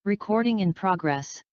Recording in progress.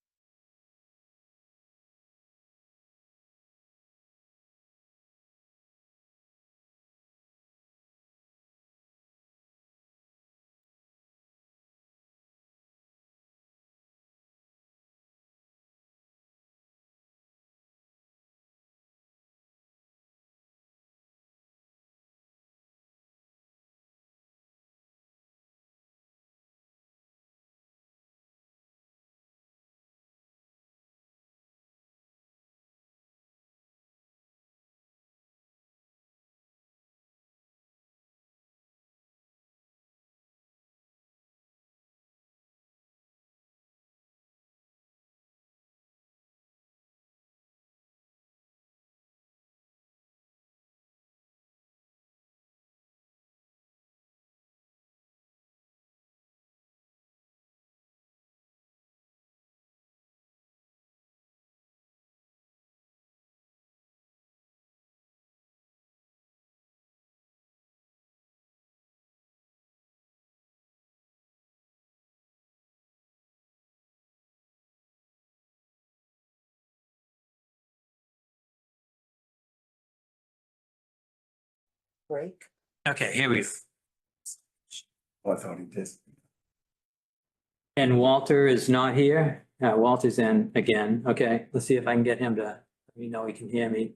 Break. Okay, here we go. Oh, I thought he did. And Walter is not here. Walter's in again. Okay, let's see if I can get him to, let me know he can hear me.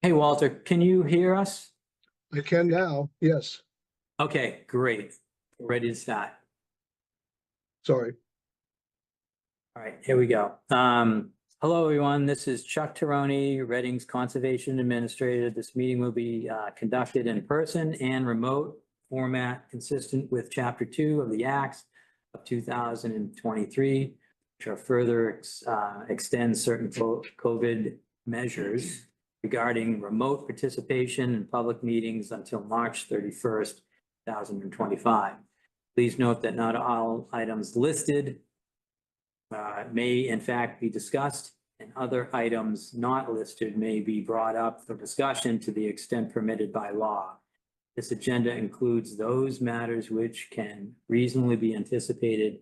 Hey, Walter, can you hear us? I can now, yes, Okay, great. Ready to start. sorry. All right, here we go. Hello, everyone. This is Chuck Teroni, Reading's Conservation Administrator. This meeting will be conducted in person and remote format consistent with Chapter 2 of the Acts of 2023, which are further extend certain COVID measures regarding remote participation in public meetings until March 31st, 2025. Please note that not all items listed may in fact be discussed, and other items not listed may be brought up for discussion to the extent permitted by law. This agenda includes those matters which can reasonably be anticipated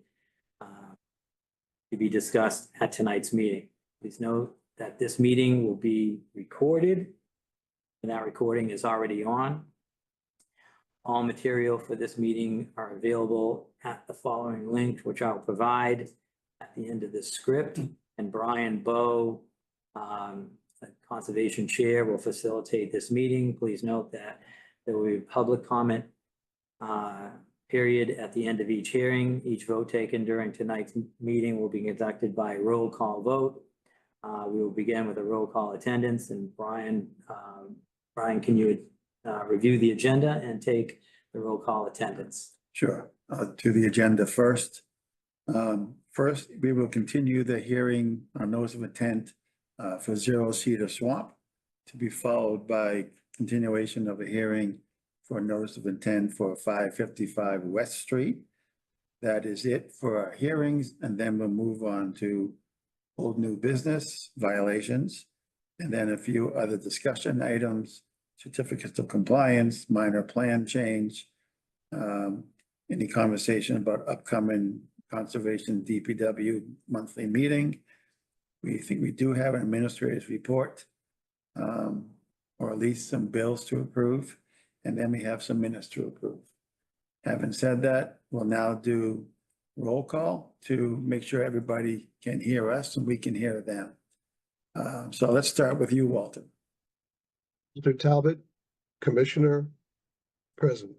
to be discussed at tonight's meeting. Please note that this meeting will be recorded, and that recording is already on. All material for this meeting are available at the following link, which I'll provide at the end of this script. And Brian Bowe, the Conservation Chair, will facilitate this meeting. Please note that there will be a public comment period at the end of each hearing. Each vote taken during tonight's meeting will be conducted by roll call vote. We will begin with a roll call attendance, and Brian, can you review the agenda and take the roll call attendance? Sure. To the agenda first. First, we will continue the hearing on notice of intent for Zero Cedar Swamp, to be followed by continuation of a hearing for notice of intent for 555 West Street. That is it for our hearings, and then we'll move on to old new business violations, and then a few other discussion items, certificates of compliance, minor plan change, any conversation about upcoming conservation DPW monthly meeting. We think we do have an administrator's report, or at least some bills to approve, and then we have some minutes to approve. Having said that, we'll now do roll call to make sure everybody can hear us and we can hear them. So let's start with you, Walter. Walter Talbot, Commissioner, present.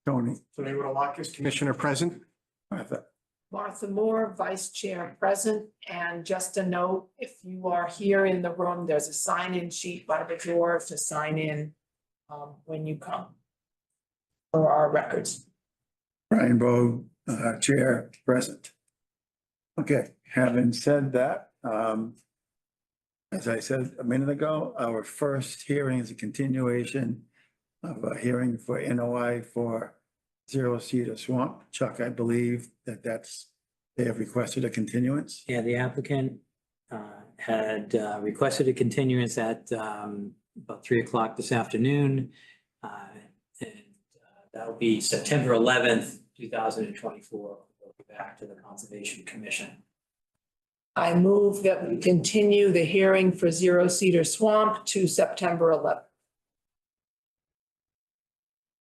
Tony. Tony Rodolakis, Commissioner present. Martha. Martha Moore, Vice Chair present, and just a note, if you are here in the room, there's a sign-in sheet by the door to sign in when you come for our records. Brian Bowe, Chair, present. Okay, having said that, as I said a minute ago, our first hearing is a continuation of a hearing for NOI for Zero Cedar Swamp. Chuck, I believe they have requested a continuance. Yeah, the applicant had requested a continuance at about 3 o'clock this afternoon. And that'll be September 11th, 2024. We'll be back to the Conservation Commission. I move that we continue the hearing for Zero Cedar Swamp to September 11th.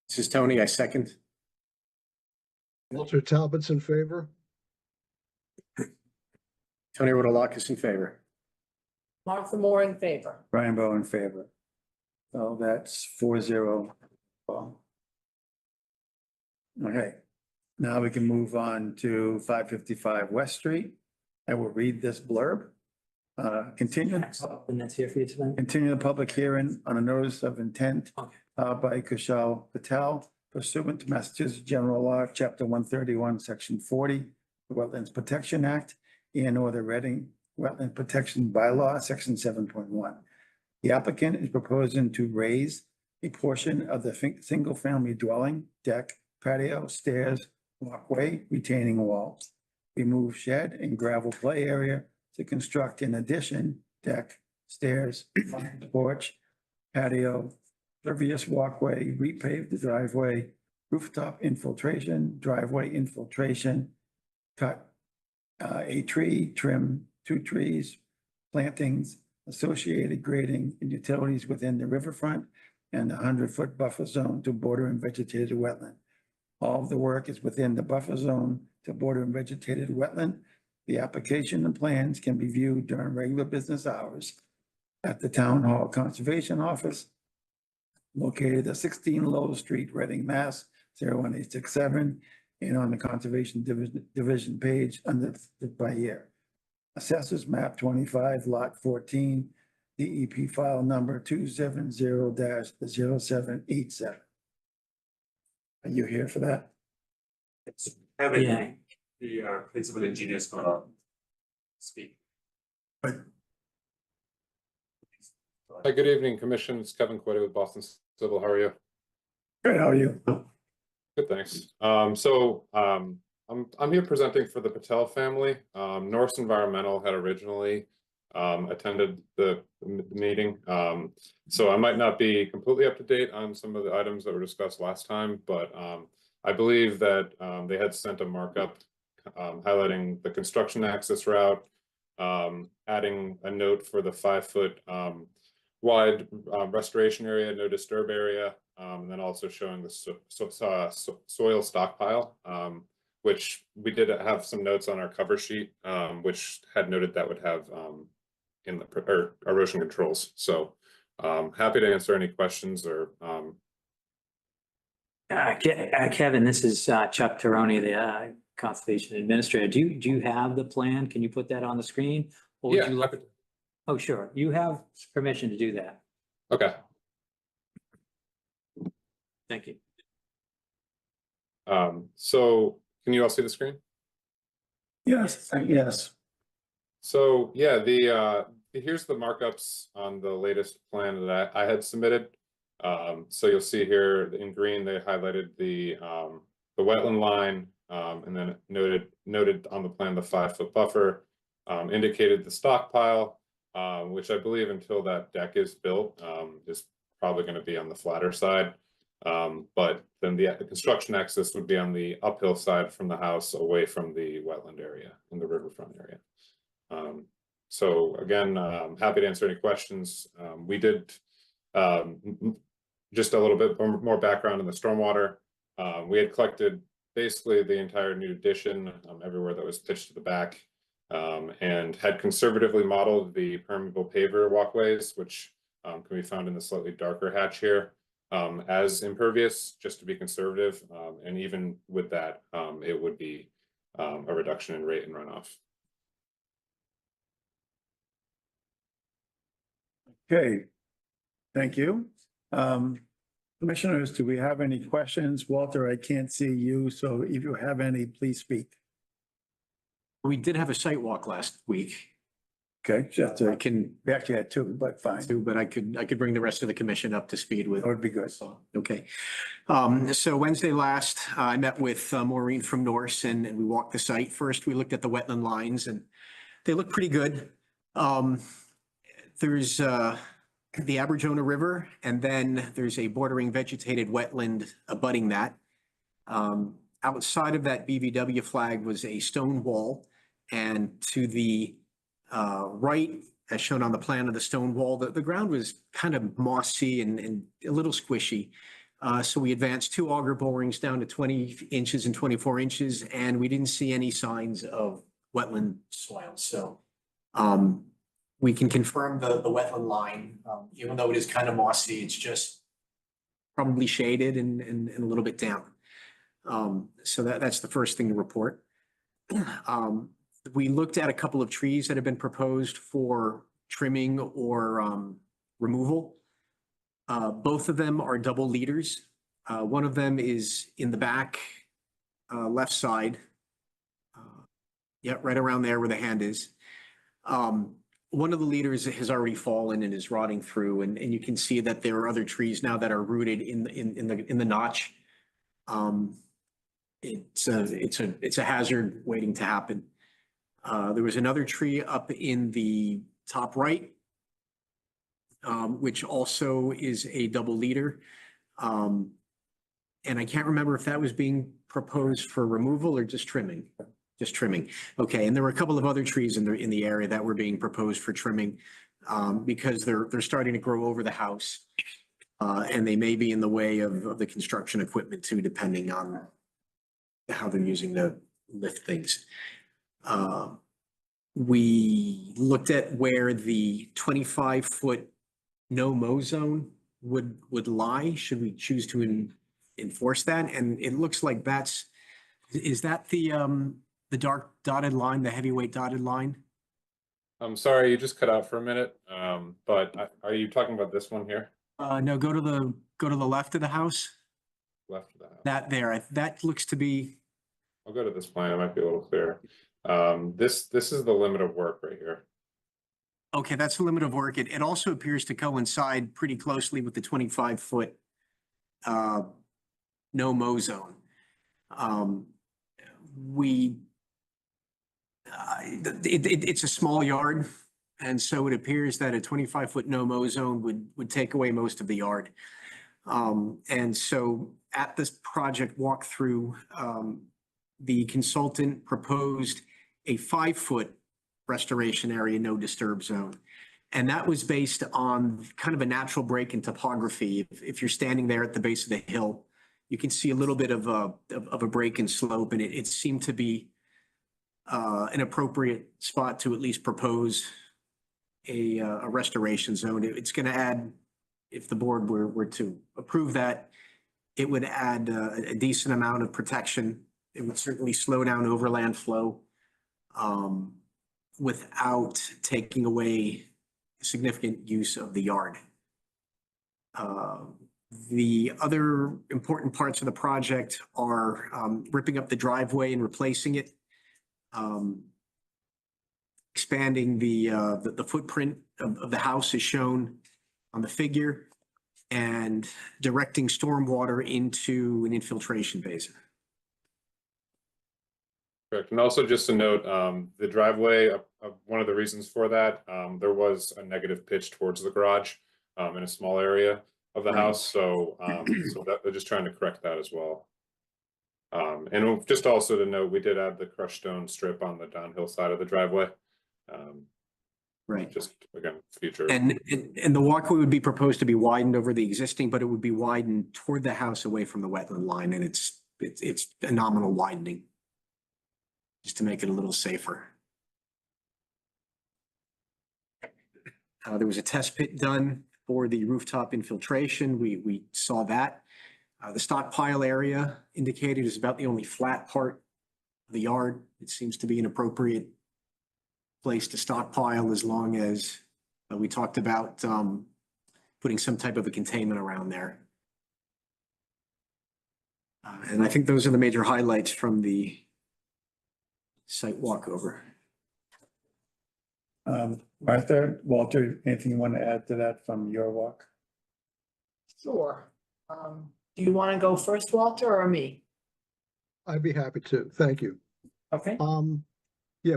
This is Tony, I second. Walter Talbot's in favor. Tony Rodolakis in favor. Martha Moore in favor. Brian Bowe in favor. So that's 4-0. Well. Okay, now we can move on to 555 West Street. I will read this blurb. Continue. And that's here for you tonight? Continue the public hearing on a notice of intent Okay. by Kushal Patel pursuant to Massachusetts General Law, Chapter 131, Section 40, the Wetlands Protection Act, and or the Reading Wetland Protection Bylaw, Section 7.1. The applicant is proposing to raise a portion of the single-family dwelling, deck, patio, stairs, walkway, retaining walls, remove shed and gravel play area to construct an addition, deck, stairs, porch, patio, pervious walkway, repave the driveway, rooftop infiltration, driveway infiltration, cut a tree, trim 2 trees, plantings, associated grading and utilities within the riverfront and the 100-foot buffer zone to border and vegetated wetland. All of the work is within the buffer zone to border and vegetated wetland. The application and plans can be viewed during regular business hours at the Town Hall Conservation Office located at 16 Lowell Street, Reading, Mass. 01867, and on the Conservation Division page under by year. Assessors map 25, lot 14, DEP file number 270-0787. Are you here for that? Yeah. The principal engineer is gonna speak. Hi, good evening, Commission. It's Kevin Quiddy with Boston Civil. How are you? Good, how are you? Good, thanks. I'm here presenting for the Patel family. Norse Environmental had originally attended the meeting. So I might not be completely up to date on some of the items that were discussed last time, but I believe that they had sent a markup highlighting the construction access route, adding a note for the 5-foot wide restoration area, no disturb area, and then also showing the soil stockpile, which we did have some notes on our cover sheet, which had noted that would have in the erosion controls. So happy to answer any questions or. Kevin, this is Chuck Teroni, the Conservation Administrator. Do you have the plan? Can you put that on the screen? Or would Yeah, you happy like? Oh, sure. You have permission to do that. Okay. Thank you. So can you all see the screen? Yes, yes. So yeah, here's the markups on the latest plan that I had submitted. So you'll see here in green, they highlighted the wetland line, and then noted on the plan the 5-foot buffer, indicated the stockpile, which I believe until that deck is built is probably going to be on the flatter side. But then the construction access would be on the uphill side from the house, away from the wetland area in the riverfront area. So again, happy to answer any questions. We did just a little bit more background on the stormwater. We had collected basically the entire new addition, everywhere that was pitched to the back, and had conservatively modeled the permeable paver walkways, which can be found in the slightly darker hatch here, as impervious, just to be conservative. And even with that, it would be a reduction in rate and runoff. Okay, thank you. Commissioners, do we have any questions? Walter, I can't see you, so if you have any, please speak. We did have a site walk last week. Okay, just, I can we actually had 2, but fine, do, but I could bring the rest of the commission up to speed with. that would be good. Okay. So Wednesday last, I met with Maureen from Norse and we walked the site. First, we looked at the wetland lines and they look pretty good. There's the Aberjona River, and then there's a bordering vegetated wetland abutting that. Outside of that BVW flag was a stone wall, and to the right, as shown on the plan of the stone wall, the ground was kind of mossy and a little squishy. So we advanced 2 auger borings down to 20 inches and 24 inches, and we didn't see any signs of wetland soil. So we can confirm the wetland line, even though it is kind of mossy, it's just probably shaded and a little bit damp. So that's the first thing to report. We looked at a couple of trees that have been proposed for trimming or removal. Both of them are double leaders. One of them is in the back left side. Yeah, right around there where the hand is. One of the leaders has already fallen and is rotting through, and you can see that there are other trees now that are rooted in the notch. It's a hazard waiting to happen. There was another tree up in the top right, which also is a double leader. And I can't remember if that was being proposed for removal or just trimming. Just trimming. Okay, and there were a couple of other trees in the area that were being proposed for trimming because they're starting to grow over the house. And they may be in the way of the construction equipment too, depending on how they're using to lift things. We looked at where the 25-foot no-mow zone would lie, should we choose to enforce that? And it looks like is that the dark dotted line, the heavyweight dotted line? I'm sorry, you just cut out for a minute, but are you talking about this one here? No, go to the left of the house. Left of the house? That there, that looks to be, I'll go to this plan, it might be a little clearer. This is the limit of work right here. okay, that's the limit of work. It also appears to coincide pretty closely with the 25-foot no-mow zone. It's a small yard, and so it appears that a 25-foot no-mow zone would take away most of the yard. And so at this project walkthrough, the consultant proposed a 5-foot restoration area, no disturb zone. And that was based on kind of a natural break in topography. If you're standing there at the base of the hill, you can see a little bit of a break in slope, and it seemed to be an appropriate spot to at least propose a restoration zone. It's going to add, if the board were to approve that, it would add a decent amount of protection. It would certainly slow down overland flow without taking away significant use of the yard. The other important parts of the project are ripping up the driveway and replacing it, expanding the footprint of the house as shown on the figure, and directing stormwater into an infiltration basin. Correct. And also just to note, the driveway, one of the reasons for that, there was a negative pitch towards the garage in a small area of the house. So, so that they're just trying to correct that as well. And just also to note, we did add the crushed stone strip on the downhill side of the driveway. Right. Just again, future. And the walkway would be proposed to be widened over the existing, but it would be widened toward the house away from the wetland line, and it's a nominal widening, just to make it a little safer. There was a test pit done for the rooftop infiltration. We saw that. The stockpile area indicated is about the only flat part of the yard. It seems to be an appropriate place to stockpile, as long as we talked about putting some type of a containment around there. And I think those are the major highlights from the site walkover. Martha, Walter, anything you want to add to that from your walk? Sure. Do you want to go first, Walter, or me? I'd be happy to. Thank you. Okay. Yeah,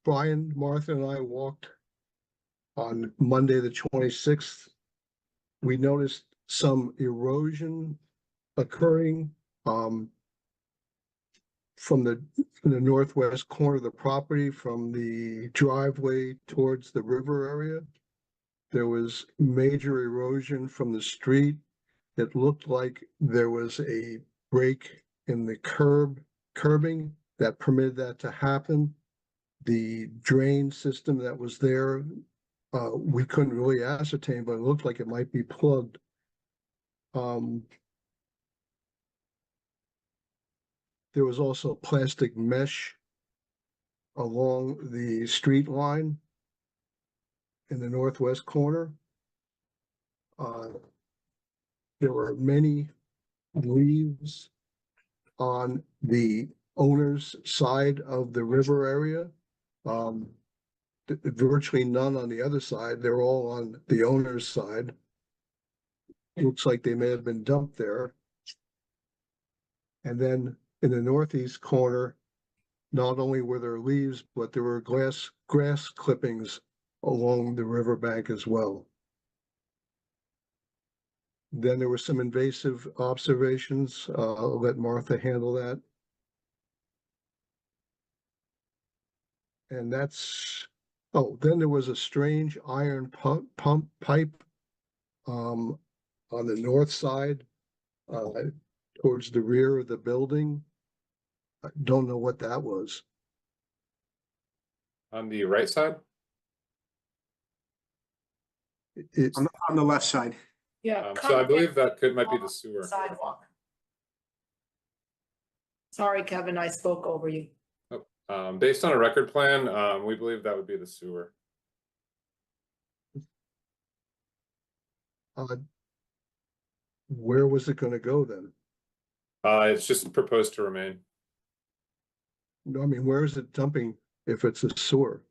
Brian, Martha and I walked on Monday, the 26th. We noticed some erosion occurring from the northwest corner of the property, from the driveway towards the river area. There was major erosion from the street. It looked like there was a break in the curbing that permitted that to happen. The drain system that was there, we couldn't really ascertain, but it looked like it might be plugged. There was also plastic mesh along the street line in the northwest corner. There were many leaves on the owner's side of the river area. Virtually none on the other side. They're all on the owner's side. Looks like they may have been dumped there. And then in the northeast corner, not only were there leaves, but there were grass clippings along the riverbank as well. Then there were some invasive observations. I'll let Martha handle that. And that's, oh, then there was a strange iron pump pipe on the north side towards the rear of the building. I don't know what that was. On the right side? It's On the left side. Yeah. So I believe that might be the on sewer. Sidewalk. Sorry, Kevin, I spoke over you. Based on a record plan, we believe that would be the sewer. where was it going to go then? It's just proposed to remain. No, I mean, where is it dumping if it's a sewer?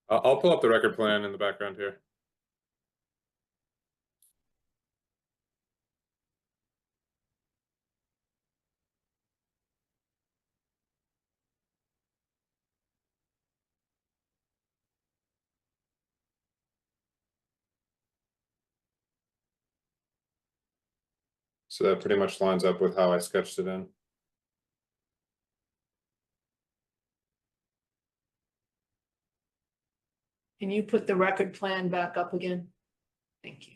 I'll pull up the record plan in the background here. So that pretty much lines up with how I sketched it in. Can you put the record plan back up again? Thank you.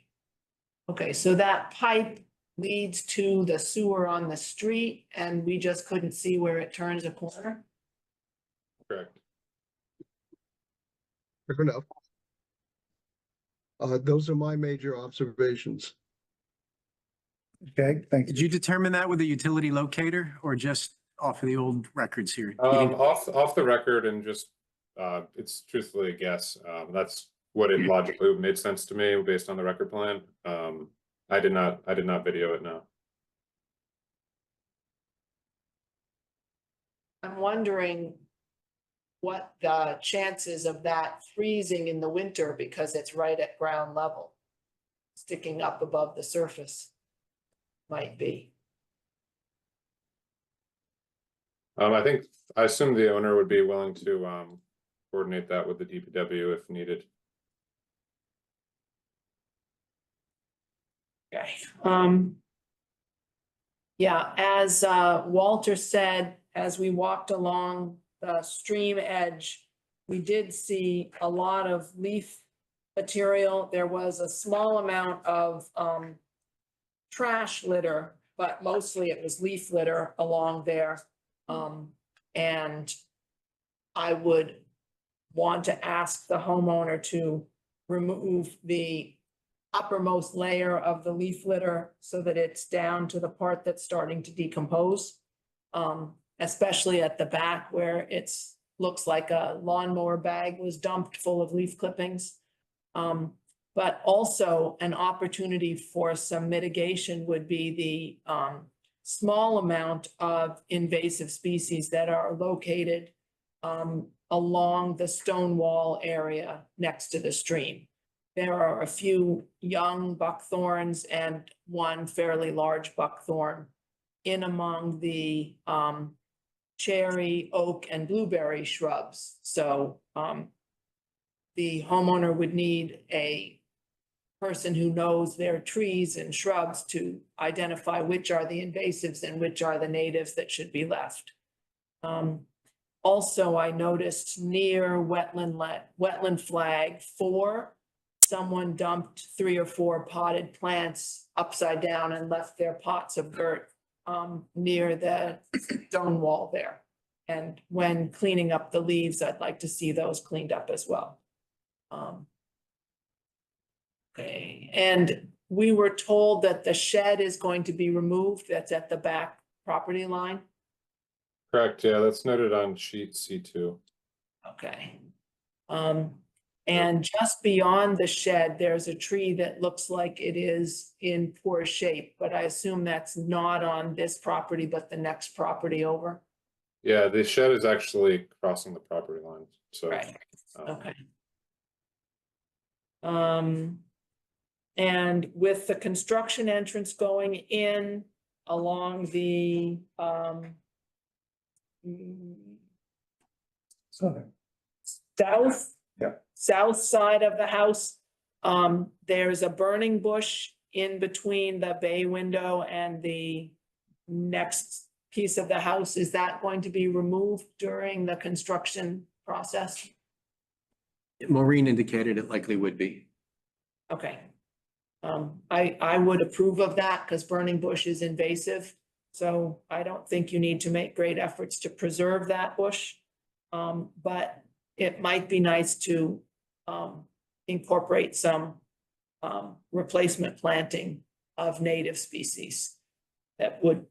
Okay, so that pipe leads to the sewer on the street and we just couldn't see where it turns a corner? Correct. Fair enough. Those are my major observations. Okay, thank Did you. you determine that with a utility locator or just off of the old records here? Off the record and just, it's truthfully a guess. That's what it logically made sense to me based on the record plan. I did not video it, no. I'm wondering what the chances of that freezing in the winter because it's right at ground level, sticking up above the surface might be. I assume the owner would be willing to coordinate that with the DPW if needed. Okay, yeah, as Walter said, as we walked along the stream edge, we did see a lot of leaf material. There was a small amount of trash litter, but mostly it was leaf litter along there. And I would want to ask the homeowner to remove the uppermost layer of the leaf litter so that it's down to the part that's starting to decompose. Especially at the back where it's looks like a lawnmower bag was dumped full of leaf clippings. But also an opportunity for some mitigation would be the small amount of invasive species that are located along the stone wall area next to the stream. There are a few young buckthorns and one fairly large buckthorn in among the cherry, oak, and blueberry shrubs. So the homeowner would need a person who knows their trees and shrubs to identify which are the invasives and which are the natives that should be left. Also, I noticed near wetland flag 4, someone dumped 3 or 4 potted plants upside down and left their pots of dirt near the stone wall there. And when cleaning up the leaves, I'd like to see those cleaned up as well. Okay, and we were told that the shed is going to be removed. That's at the back property line. Correct, yeah, that's noted on sheet C2. Okay. And just beyond the shed, there's a tree that looks like it is in poor shape, but I assume that's not on this property, but the next property over. Yeah, the shed is actually crossing the property line, so. Right, um, okay. And with the construction entrance going in along the, south. Yeah. South side of the house, there's a burning bush in between the bay window and the next piece of the house. Is that going to be removed during the construction process? Maureen indicated it likely would be. Okay. I would approve of that because burning bush is invasive. So I don't think you need to make great efforts to preserve that bush. But it might be nice to incorporate some replacement planting of native species that would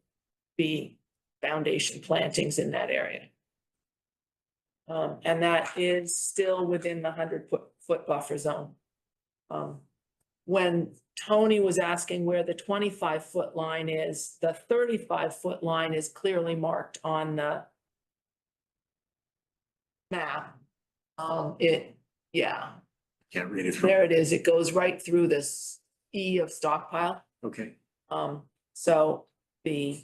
be foundation plantings in that area. And that is still within the 100-foot buffer zone. When Tony was asking where the 25-foot line is, the 35-foot line is clearly marked on the map. Yeah, Can't read it from. there it is. It goes right through this E of stockpile. Okay. So the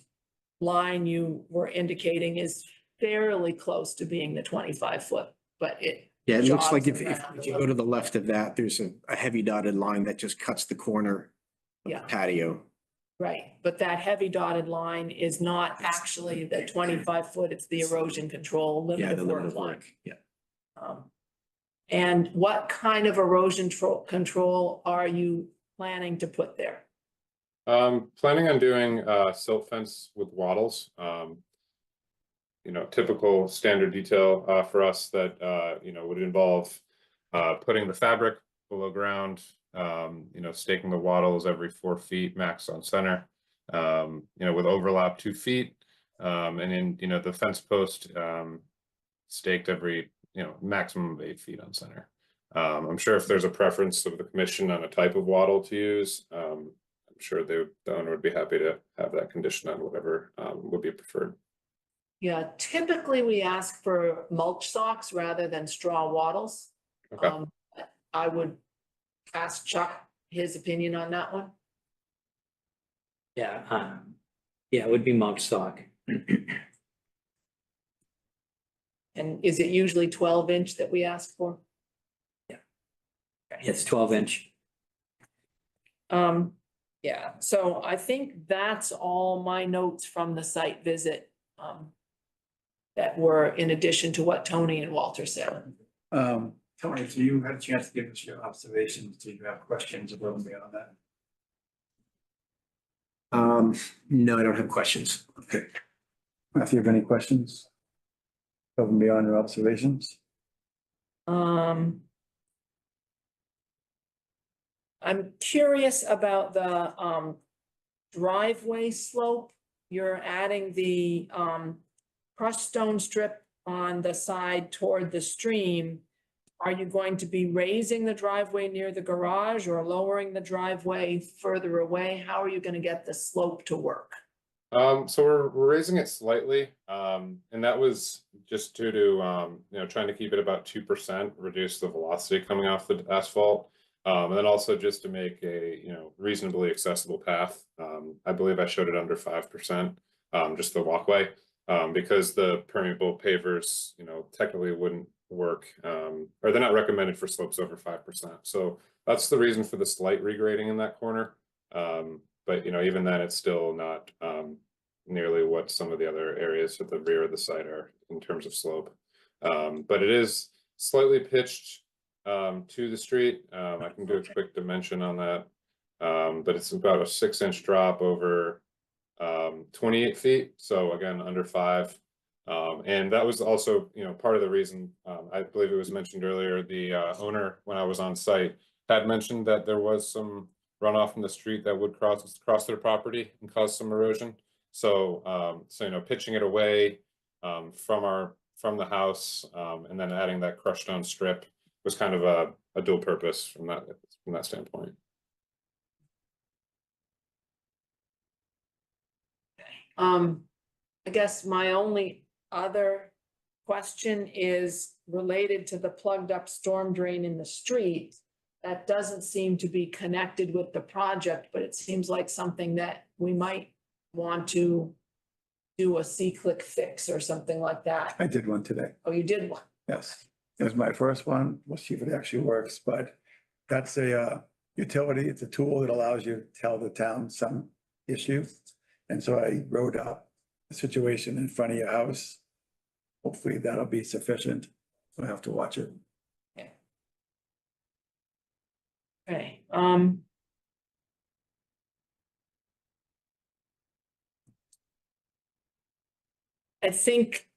line you were indicating is fairly close to being the 25-foot, but it. Yeah, it looks like jogs if around you a go to the left of that, there's a heavy dotted line that just cuts the corner of the Yeah. patio. Right, but that heavy dotted line is not actually the 25-foot, it's the erosion control Yeah, limit the of limit work of line. work. Yeah. And what kind of erosion control are you planning to put there? Planning on doing silt fence with wattles. You know, typical standard detail for us that you know would involve putting the fabric below ground, you know, staking the wattles every 4 feet max on center, you know, with overlap 2 feet, and then you know the fence post staked every, you know, maximum of 8 feet on center. I'm sure if there's a preference of the commission on a type of wattle to use, I'm sure the owner would be happy to have that condition on whatever would be preferred. Yeah, typically we ask for mulch socks rather than straw wattles. Okay. I would ask Chuck his opinion on that one. Yeah, yeah, it would be mulch stock. And is it usually 12-inch that we ask for? It's 12-inch. Yeah, so I think that's all my notes from the site visit. That were in addition to what Tony and Walter said. Tony, if you had a chance to give us your observations, do you have questions above and beyond that? No, I don't have questions. Okay. If you have any questions above and beyond your observations? I'm curious about the driveway slope. You're adding the crushed stone strip on the side toward the stream. Are you going to be raising the driveway near the garage or lowering the driveway further away? How are you going to get the slope to work? So we're raising it slightly, and that was just due to you know, trying to keep it about 2%, reduce the velocity coming off the asphalt, and then also just to make a, you know, reasonably accessible path. I believe I showed it under 5%, just the walkway. because the permeable pavers, technically wouldn't work, or they're not recommended for slopes over 5%. So that's the reason for the slight regrading in that corner. But even then, it's still not nearly what some of the other areas at the rear of the site are in terms of slope. But it is slightly pitched to the street. I can do a quick dimension on that. But it's about a 6-inch drop over 28 feet. So again, under 5. And that was also, part of the reason, I believe it was mentioned earlier, the owner, when I was on site, had mentioned that there was some runoff from the street that would cross their property and cause some erosion. So, pitching it away from the house, and then adding that crushed stone strip was kind of a dual purpose from that standpoint. I guess my only other question is related to the plugged up storm drain in the street. That doesn't seem to be connected with the project, but it seems like something that we might want to do a C-click fix or something like that. I did one today. Oh, you did one? Yes, it was my first one. We'll see if it actually works, but that's a utility. It's a tool that allows you to tell the town some issue. And so I wrote up the situation in front of your house. Hopefully that'll be sufficient. We'll have to watch it. Okay, I think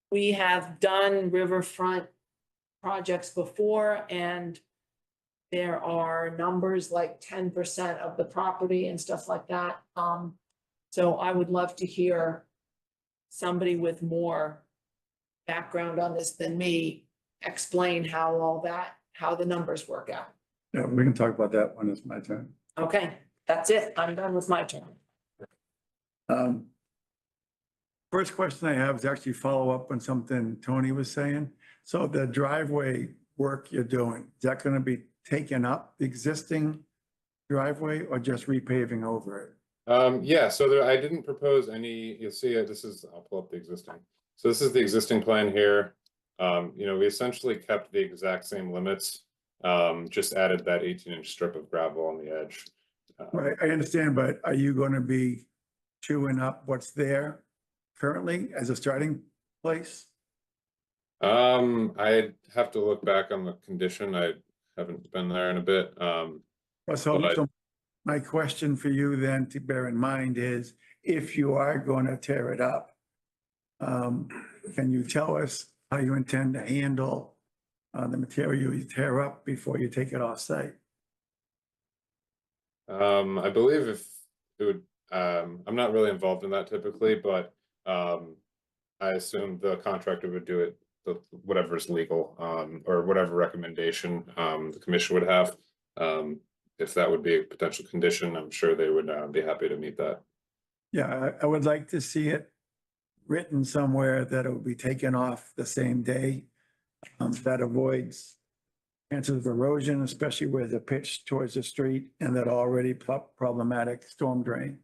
we have done riverfront projects before, and there are numbers like 10% of the property and stuff like that. So I would love to hear somebody with more background on this than me explain how the numbers work out. Yeah, we can talk about that when it's my turn. Okay, that's it. I'm done with my turn. First question I have is actually follow up on something Tony was saying. So the driveway work you're doing, is that going to be taking up the existing driveway or just repaving over it? Yeah, so I didn't propose any, you'll see it, I'll pull up the existing. So this is the existing plan here. We essentially kept the exact same limits, just added that 18-inch strip of gravel on the edge. Right, I understand, but are you going to be chewing up what's there currently as a starting place? I'd have to look back on the condition. I haven't been there in a bit. So my question for you then to bear in mind is, if you are going to tear it up, can you tell us how you intend to handle the material you tear up before you take it off site? I believe if it would, I'm not really involved in that typically, but I assume the contractor would do it, whatever is legal, or whatever recommendation the commission would have. If that would be a potential condition, I'm sure they would be happy to meet that. Yeah, I would like to see it written somewhere that it will be taken off the same day. That avoids chances of erosion, especially where the pitch towards the street and that already problematic storm drain.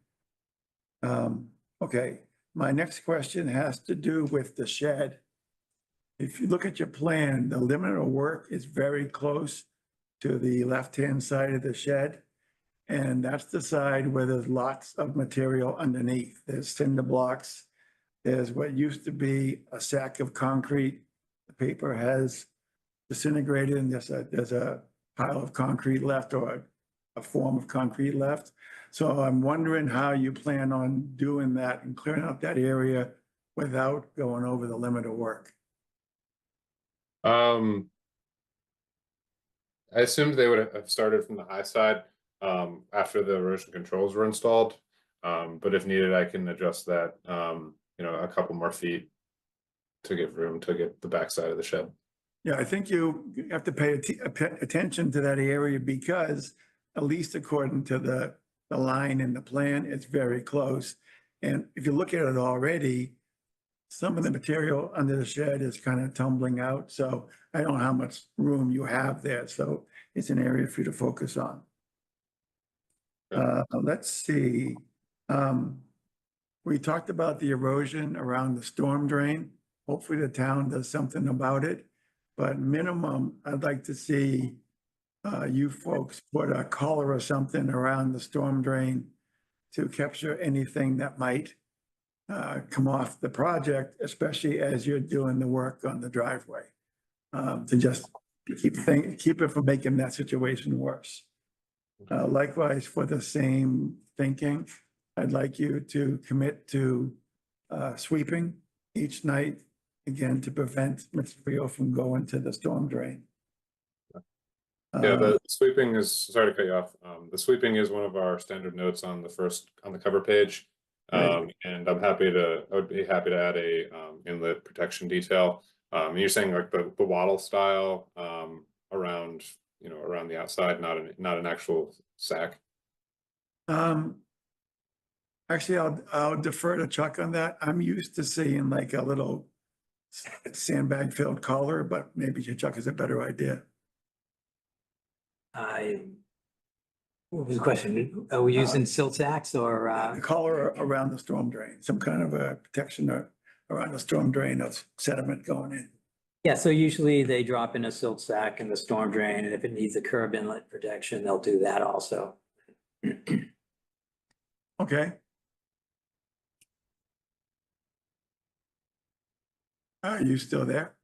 Okay, my next question has to do with the shed. If you look at your plan, the limit of work is very close to the left-hand side of the shed. And that's the side where there's lots of material underneath. There's cinder blocks. There's what used to be a sack of concrete. The paper has disintegrated and there's a pile of concrete left, or a form of concrete left. So I'm wondering how you plan on doing that and clearing out that area without going over the limit of work. I assumed they would have started from the high side after the erosion controls were installed. But if needed, I can adjust that, a couple more feet to give room to get the backside of the shed. Yeah, I think you have to pay attention to that area because, at least according to the line in the plan, it's very close. And if you look at it already, some of the material under the shed is kind of tumbling out. So I don't know how much room you have there. So it's an area for you to focus on. Let's see. we talked about the erosion around the storm drain. Hopefully the town does something about it. But minimum, I'd like to see you folks put a collar or something around the storm drain to capture anything that might come off the project, especially as you're doing the work on the driveway. To just keep it from making that situation worse. Likewise, for the same thinking, I'd like you to commit to sweeping each night, again, to prevent material from going to the storm drain. Yeah, the sweeping is, sorry to cut you off. The sweeping is one of our standard notes on the cover page. Right. And I would be happy to add a inlet protection detail. You're saying like the wattle style around, around the outside, not an actual sack. Actually, I'll defer to Chuck on that. I'm used to seeing like a little sandbag filled collar, but maybe Chuck has a better idea. What was the question? Are we using silt sacks or, A collar around the storm drain, some kind of a protection around the storm drain of sediment going in. yeah, so usually they drop in a silt sack in the storm drain, and if it needs a curb inlet protection, they'll do that also. Okay. Are you still there?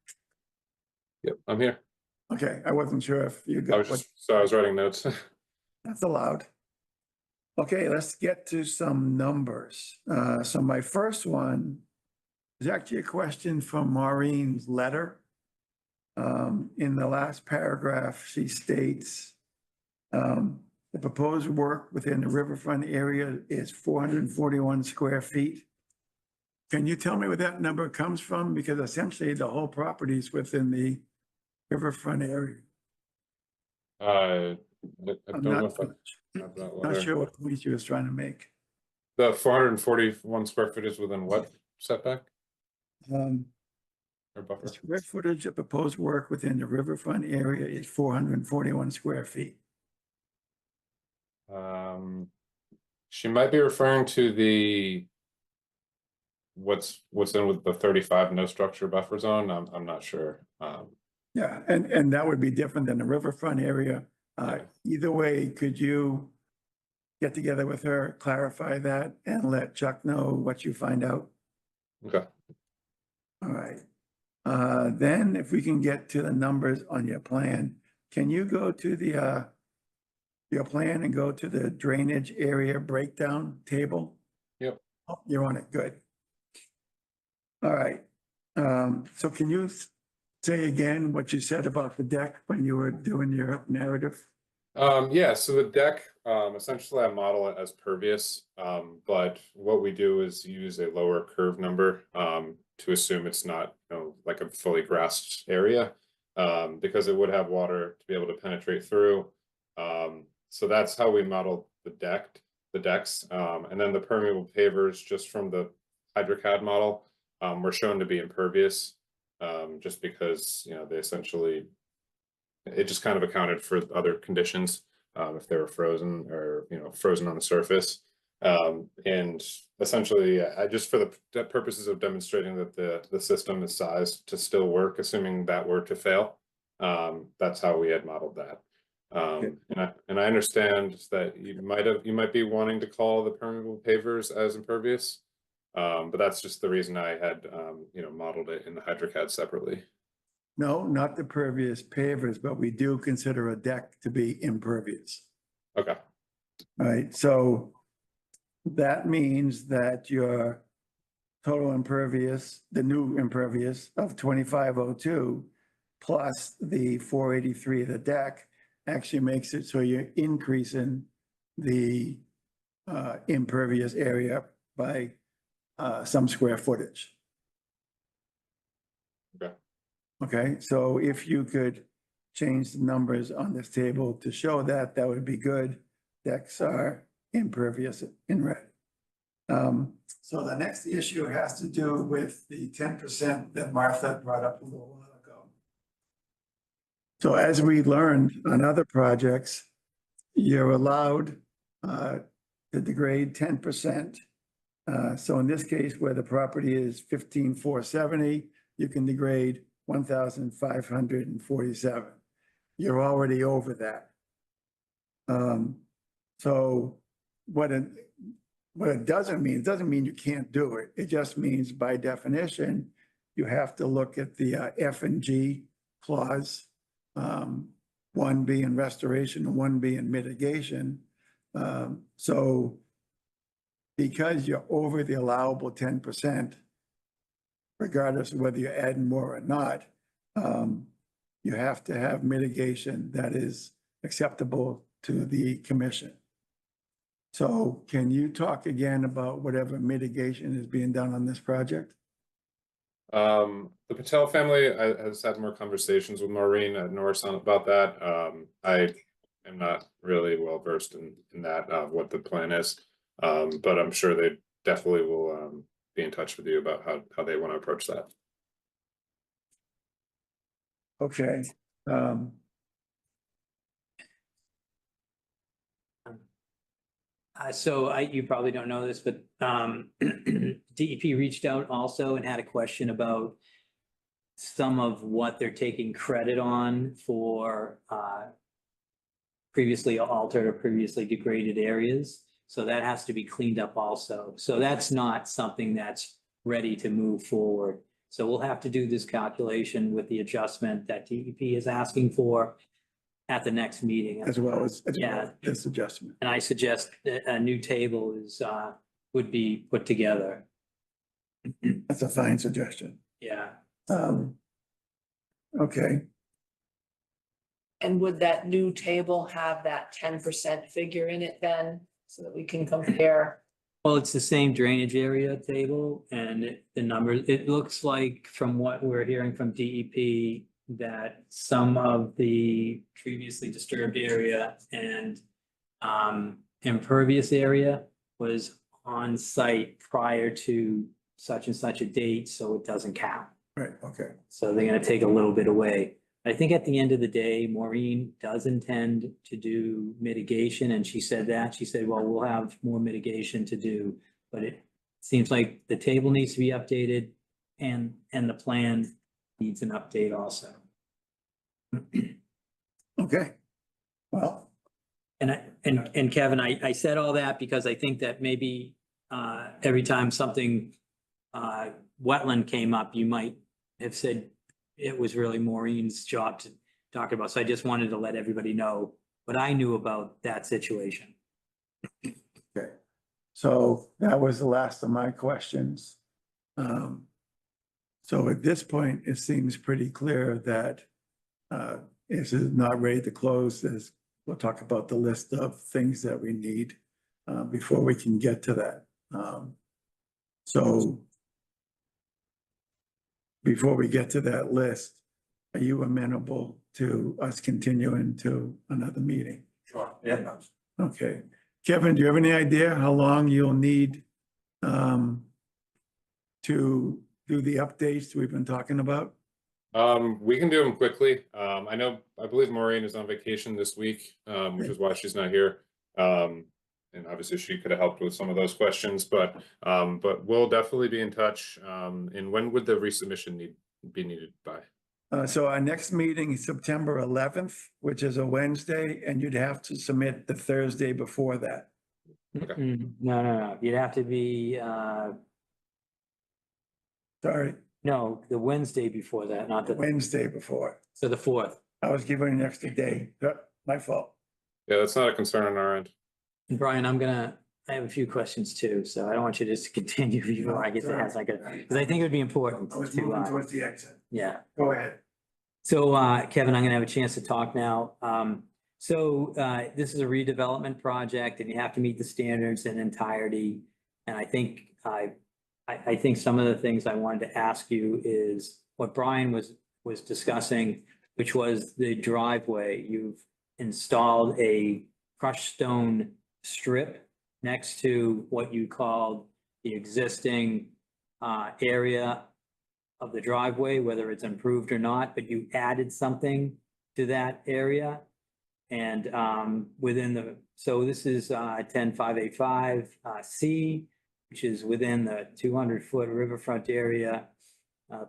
Yep, I'm here. Okay, I wasn't sure if you I got was what, just, so I was writing notes. that's allowed. Okay, let's get to some numbers. So my first one is actually a question from Maureen's letter. In the last paragraph, she states, the proposed work within the riverfront area is 441 square feet. Can you tell me where that number comes from? Because essentially the whole property is within the riverfront area. I I'm don't know not, if I have that not letter. sure what point she was trying to make. The 441 square feet is within what setback Um, or buffer? the square footage of proposed work within the riverfront area is 441 square feet. She might be referring to the what's in with the 35 no structure buffer zone. I'm not sure. Yeah, and that would be different than the riverfront area. Either way, could you get together with her, clarify that, and let Chuck know what you find out? Okay. All right. Then if we can get to the numbers on your plan, can you go to the your plan and go to the drainage area breakdown table? Yep. Oh, you're on it, good. All right. So can you say again what you said about the deck when you were doing your narrative? Yeah, so the deck, essentially I model it as pervious, but what we do is use a lower curve number to assume it's not, like a fully grassed area, because it would have water to be able to penetrate through. So that's how we model the decks, and then the permeable pavers just from the HydroCAD model were shown to be impervious, just because, they essentially it just kind of accounted for other conditions, if they were frozen or, frozen on the surface. And essentially, I just for the purposes of demonstrating that the system is sized to still work, assuming that were to fail, that's how we had modeled that. And I understand that you might be wanting to call the permeable pavers as impervious, but that's just the reason I had, modeled it in the HydroCAD separately. No, not the pervious pavers, but we do consider a deck to be impervious. Okay. All right, so that means that your total impervious, the new impervious of 2502 plus the 483 of the deck actually makes it so you're increasing the impervious area by some square footage. Okay. Okay, so if you could change the numbers on this table to show that, that would be good. Decks are impervious in red. So the next issue has to do with the 10% that Martha brought up a little while ago. So as we learned on other projects, you're allowed to degrade 10% So in this case, where the property is 15,470, you can degrade 1,547. You're already over that. So what it doesn't mean you can't do it. It just means by definition, you have to look at the F and G clause. One being restoration and one being mitigation. So because you're over the allowable 10%, regardless of whether you're adding more or not, you have to have mitigation that is acceptable to the commission. So can you talk again about whatever mitigation is being done on this project? The Patel family has had more conversations with Maureen at Norris about that. I am not really well versed in that, what the plan is. But I'm sure they definitely will be in touch with you about how they want to approach that. Okay. So you probably don't know this, but DEP reached out also and had a question about some of what they're taking credit on for previously altered or previously degraded areas. So that has to be cleaned up also. So that's not something that's ready to move forward. So we'll have to do this calculation with the adjustment that DEP is asking for at the next meeting. As well as Yeah. this adjustment. And I suggest that a new table is, would be put together. That's a fine suggestion. Yeah. Okay, And would that new table have that 10% figure in it then, so that we can compare? Well, it's the same drainage area table and the numbers, it looks like from what we're hearing from DEP that some of the previously disturbed area and impervious area was on site prior to such and such a date, so it doesn't count. right, okay. So they're gonna take a little bit away. I think at the end of the day, Maureen does intend to do mitigation, and she said that. She said, well, we'll have more mitigation to do, but it seems like the table needs to be updated and the plan needs an update also. Okay, well, And Kevin, I said all that because I think that maybe every time something wetland came up, you might have said it was really Maureen's job to talk about. So I just wanted to let everybody know what I knew about that situation. okay. So that was the last of my questions. So at this point, it seems pretty clear that this is not ready to close. We'll talk about the list of things that we need before we can get to that. So before we get to that list, are you amenable to us continuing to another meeting? Sure, yeah. Okay. Kevin, do you have any idea how long you'll need to do the updates we've been talking about? We can do them quickly. I believe Maureen is on vacation this week, which is why she's not here. And obviously she could have helped with some of those questions, but we'll definitely be in touch. And when would the resubmission be needed by? So our next meeting is September 11th, which is a Wednesday, and you'd have to submit the Thursday before that. Okay. No. You'd have to be, Sorry, no, the Wednesday before that, not the, Wednesday before. so the 4th. I was giving an extra day. My fault. Yeah, that's not a concern on our end. And Brian, I have a few questions too, so I don't want you to just continue before I get to ask, because I think it would be important I was to, moving towards the exit. yeah. Go ahead. So, Kevin, I'm gonna have a chance to talk now. This is a redevelopment project and you have to meet the standards in entirety. And I think I think some of the things I wanted to ask you is what Brian was discussing, which was the driveway. You've installed a crushed stone strip next to what you called the existing area of the driveway, whether it's improved or not, but you added something to that area. And so this is 10585 C. which is within the 200-foot riverfront area.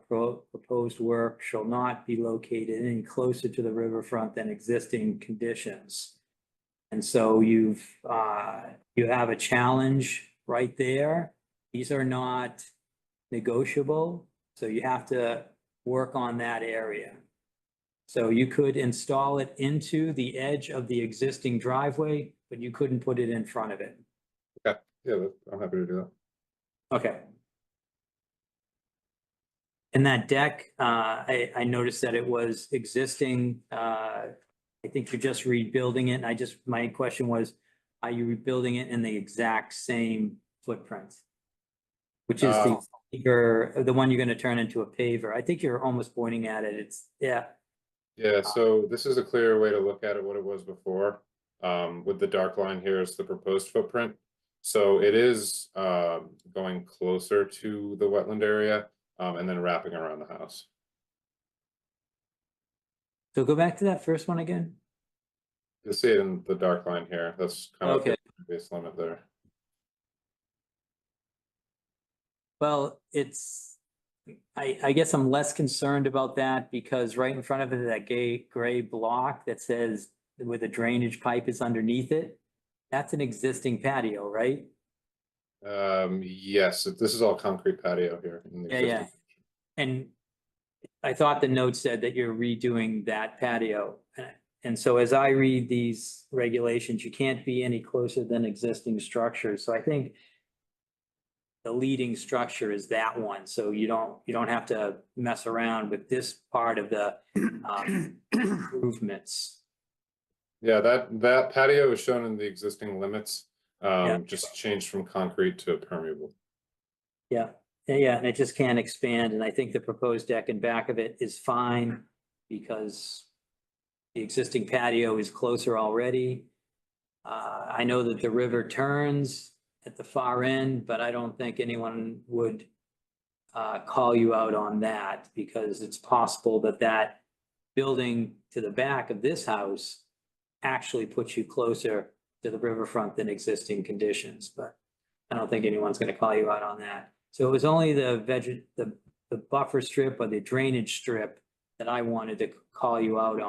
Proposed work shall not be located any closer to the riverfront than existing conditions. And so you have a challenge right there. These are not negotiable, so you have to work on that area. So you could install it into the edge of the existing driveway, but you couldn't put it in front of it. Yeah, I'm happy to do that. Okay. And that deck, I noticed that it was existing, I think you're just rebuilding it, and my question was, are you rebuilding it in the exact same footprint? Which is the one you're gonna turn into a paver. I think you're almost pointing at it, yeah. Yeah, so this is a clearer way to look at it, what it was before. With the dark line here is the proposed footprint. So it is going closer to the wetland area and then wrapping around the house. So go back to that first one again. You'll see it in the dark line here. That's kind of Okay. the base limit there. Well, I guess I'm less concerned about that because right in front of it, that gray block that says where the drainage pipe is underneath it, that's an existing patio, right? Yes, this is all concrete patio here. In the Yeah, existing- And I thought the note said that you're redoing that patio. And so as I read these regulations, you can't be any closer than existing structures. So I think the leading structure is that one. So you don't have to mess around with this part of the improvements. Yeah, that patio is shown in the existing limits, Yeah. just changed from concrete to permeable. Yeah, and it just can't expand, and I think the proposed deck in back of it is fine because the existing patio is closer already. I know that the river turns at the far end, but I don't think anyone would call you out on that because it's possible that that building to the back of this house actually puts you closer to the riverfront than existing conditions, but I don't think anyone's gonna call you out on that. So it was only the buffer strip or the drainage strip that I wanted to call you out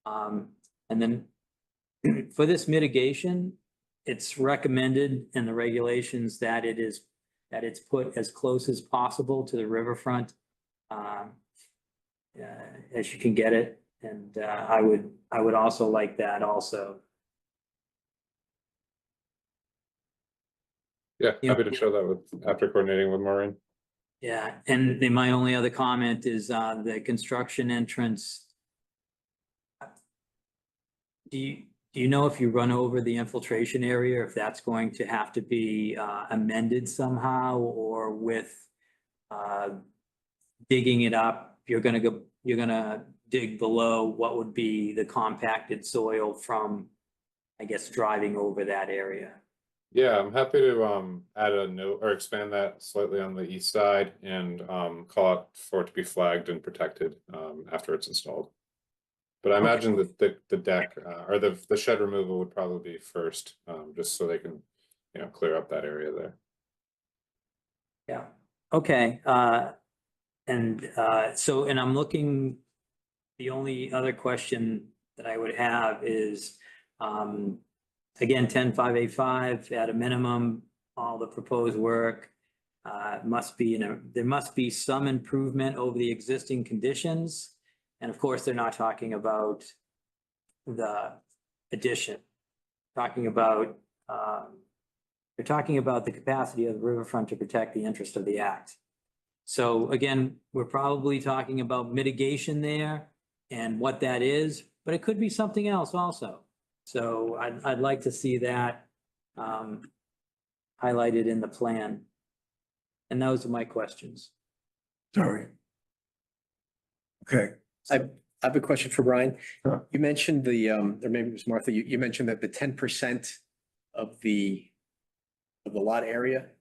on. And then for this mitigation, it's recommended in the regulations that it's put as close as possible to the riverfront as you can get it. And I would also like that also. Yeah, Yeah. happy to show that after coordinating with Maureen. Yeah, and then my only other comment is the construction entrance. Do you know if you run over the infiltration area, if that's going to have to be amended somehow or with digging it up, you're gonna dig below what would be the compacted soil from, I guess, driving over that area? Yeah, I'm happy to add a note or expand that slightly on the east side and call it for it to be flagged and protected after it's installed. But I imagine that the deck or the shed removal would probably be first, just so they can, clear up that area there. Yeah, okay, and I'm looking, the only other question that I would have is, again, 10.585, at a minimum, all the proposed work must be, there must be some improvement over the existing conditions. And of course, they're not talking about the addition, talking about, they're talking about the capacity of the riverfront to protect the interest of the act. So again, we're probably talking about mitigation there and what that is, but it could be something else also. So I'd like to see that highlighted in the plan. And those are my questions. Sorry. Okay. I have a question for Brian. Sure. You mentioned or maybe it was Martha, you mentioned that the 10% of the lot area.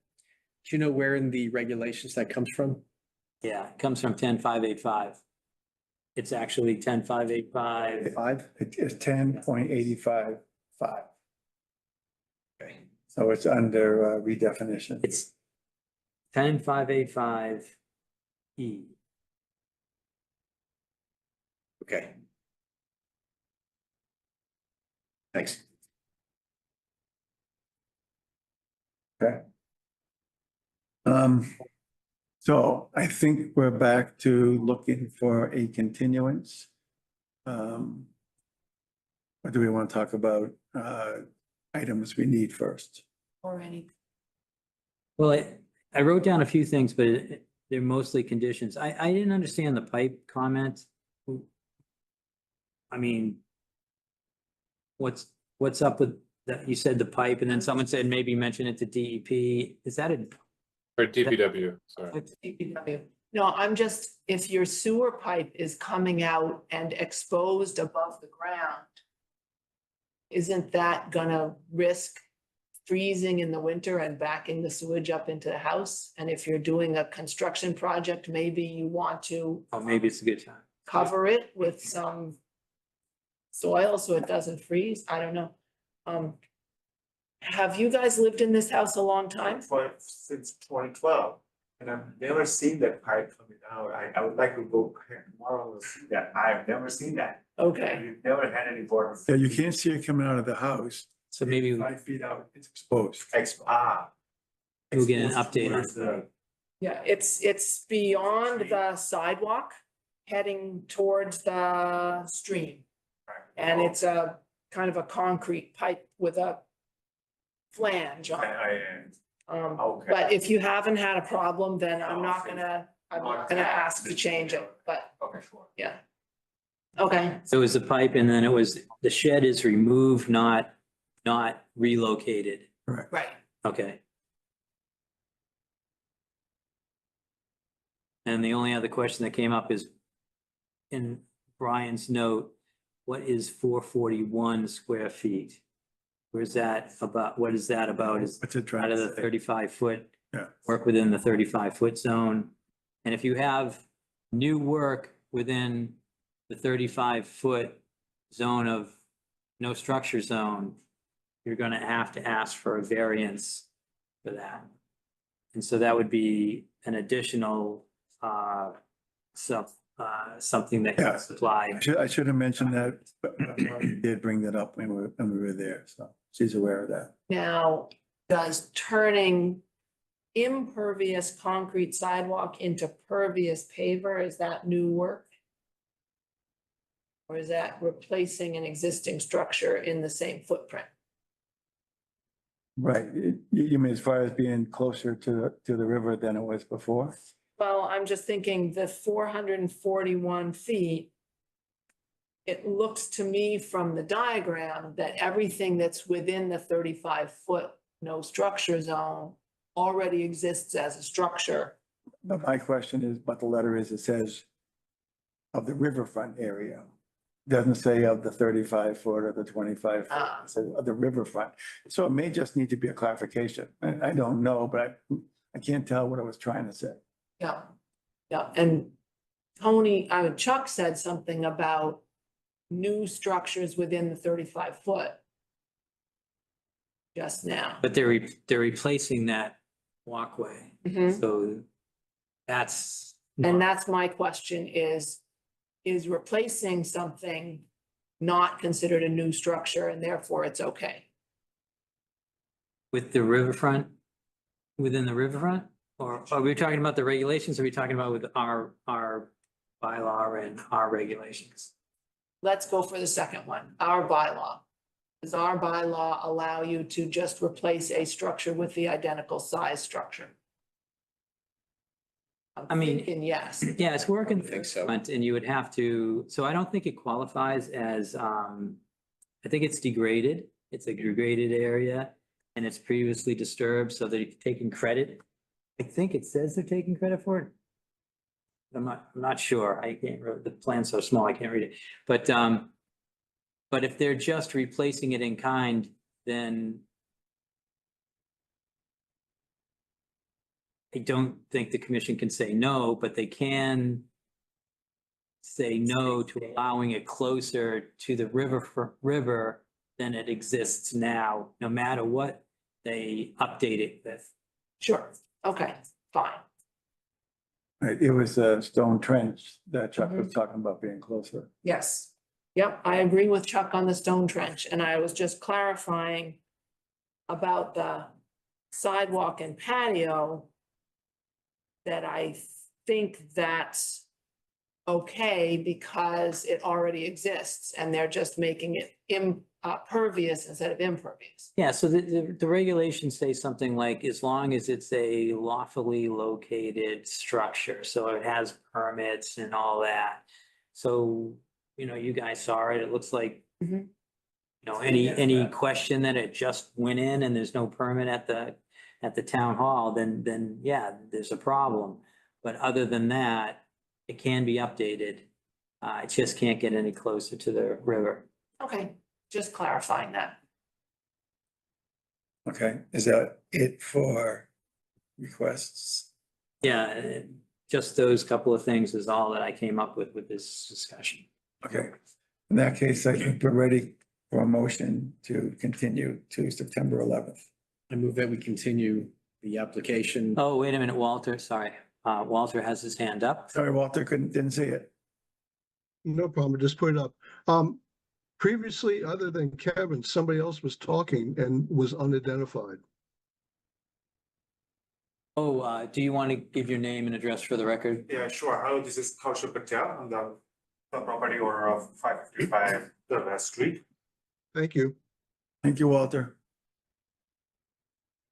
Do you know where in the regulations that comes from? Yeah, it comes from 10.585. It's actually 10.585. 5? It is 10.855. Okay. So it's under redefinition. It's 10585E. Okay. Thanks. So I think we're back to looking for a continuance. Or do we want to talk about items we need first? Or any, Well, I wrote down a few things, but they're mostly conditions. I didn't understand the pipe comment. I mean, what's up with that? You said the pipe and then someone said maybe mention it to DEP. Is that a, Or DPW, sorry. it's DPW. No, I'm just, if your sewer pipe is coming out and exposed above the ground, isn't that gonna risk freezing in the winter and backing the sewage up into the house? And if you're doing a construction project, maybe you want to oh, maybe it's a good time. cover it with some soil so it doesn't freeze. I don't know. Have you guys lived in this house a long time? Since 2012, and I've never seen that pipe coming out. I would like to go tomorrow and see that. I've never seen that. Okay, We've never had any water. Yeah, you can't see it coming out of the house. So maybe 5 feet out, it's Exposed. we'll get an update on Towards the- yeah, it's beyond the sidewalk, heading towards the stream. And it's a kind of a concrete pipe with a flange on it. Okay. But if you haven't had a problem, then I'm not gonna ask to change it, but Okay, sure. yeah. Okay, So it was the pipe and then it was, the shed is removed, not relocated. right. Okay. And the only other question that came up is in Brian's note, what is 441 square feet? Where's that about, what is that about? Is What's it trying out to of the say? 35-foot? Yeah. Work within the 35-foot zone. And if you have new work within the 35-foot zone of no structure zone, you're gonna have to ask for a variance for that. And so that would be an additional, something that Yeah. you supply. I should have mentioned that, but we did bring that up when we were there, so she's aware of that. Now, does turning impervious concrete sidewalk into pervious paver, is that new work? Or is that replacing an existing structure in the same footprint? Right, you mean as far as being closer to the river than it was before? Well, I'm just thinking the 441 feet. It looks to me from the diagram that everything that's within the 35-foot no structure zone already exists as a structure. But my question is, what the letter is, it says of the riverfront area. Doesn't say of the 35-foot or the 25 foot, Ah. it says of the riverfront. So it may just need to be a clarification. I don't know, but I can't tell what I was trying to say. Yeah, yeah, and Chuck said something about new structures within the 35-foot. Just now. But they're replacing that walkway, Mhm. so that's. And that's my question is replacing something not considered a new structure and therefore it's okay? With the riverfront, within the riverfront? Or are we talking about the regulations? Or are we talking about with our bylaw and our regulations? Let's go for the second one, our bylaw. Does our bylaw allow you to just replace a structure with the identical size structure? I I'm mean- thinking yes. Yeah, it's working. I think so. And you would have to, so I don't think it qualifies as, I think it's degraded. It's a degraded area and it's previously disturbed, so they're taking credit. I think it says they're taking credit for it. I'm not sure. I can't, the plan's so small, I can't read it. But if they're just replacing it in kind, then I don't think the commission can say no, but they can say no to allowing it closer to the river than it exists now, no matter what they update it with. Sure, okay, fine. Right, it was a stone trench that Chuck was talking about being closer. Yes. Yep, I agree with Chuck on the stone trench, and I was just clarifying about the sidewalk and patio, that I think that's okay because it already exists and they're just making it pervious instead of impervious. Yeah, so the regulations say something like, as long as it's a lawfully located structure, so it has permits and all that. So, you know, you guys saw it, it looks like, Mhm. you know, any question that it just went in and there's no permit at the town hall, then yeah, there's a problem. But other than that, it can be updated. It just can't get any closer to the river. Okay, just clarifying that. Okay, is that it for requests? Yeah, just those couple of things is all that I came up with this discussion. Okay, in that case, I think we're ready for a motion to continue to September 11th. I move that we continue the application. Oh, wait a minute, Walter, sorry. Walter has his hand up. Sorry, Walter, didn't see it. No problem, just put it up. Previously, other than Kevin, somebody else was talking and was unidentified. Oh, do you want to give your name and address for the record? Yeah, sure. Hello, this is Kaushal Patel on the property owner of 555 the West Street. Thank you. Thank you, Walter.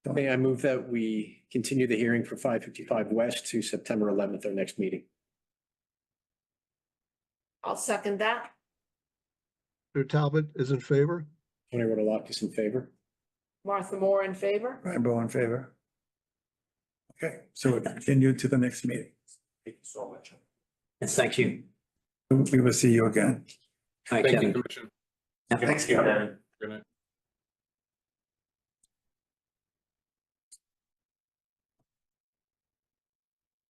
May I move that we continue the hearing for 555 West to September 11th, our next meeting? I'll second that. Mr. Talbot is in favor? Tony Rodolakis in favor? Martha Moore in favor? Brian Bowe in favor. Okay, so we continue to the next meeting. Thank you so much. Yes, thank you. We will see you again. All right, Thank you, Kevin. Commission. Yeah. Thanks, Kevin. Good night.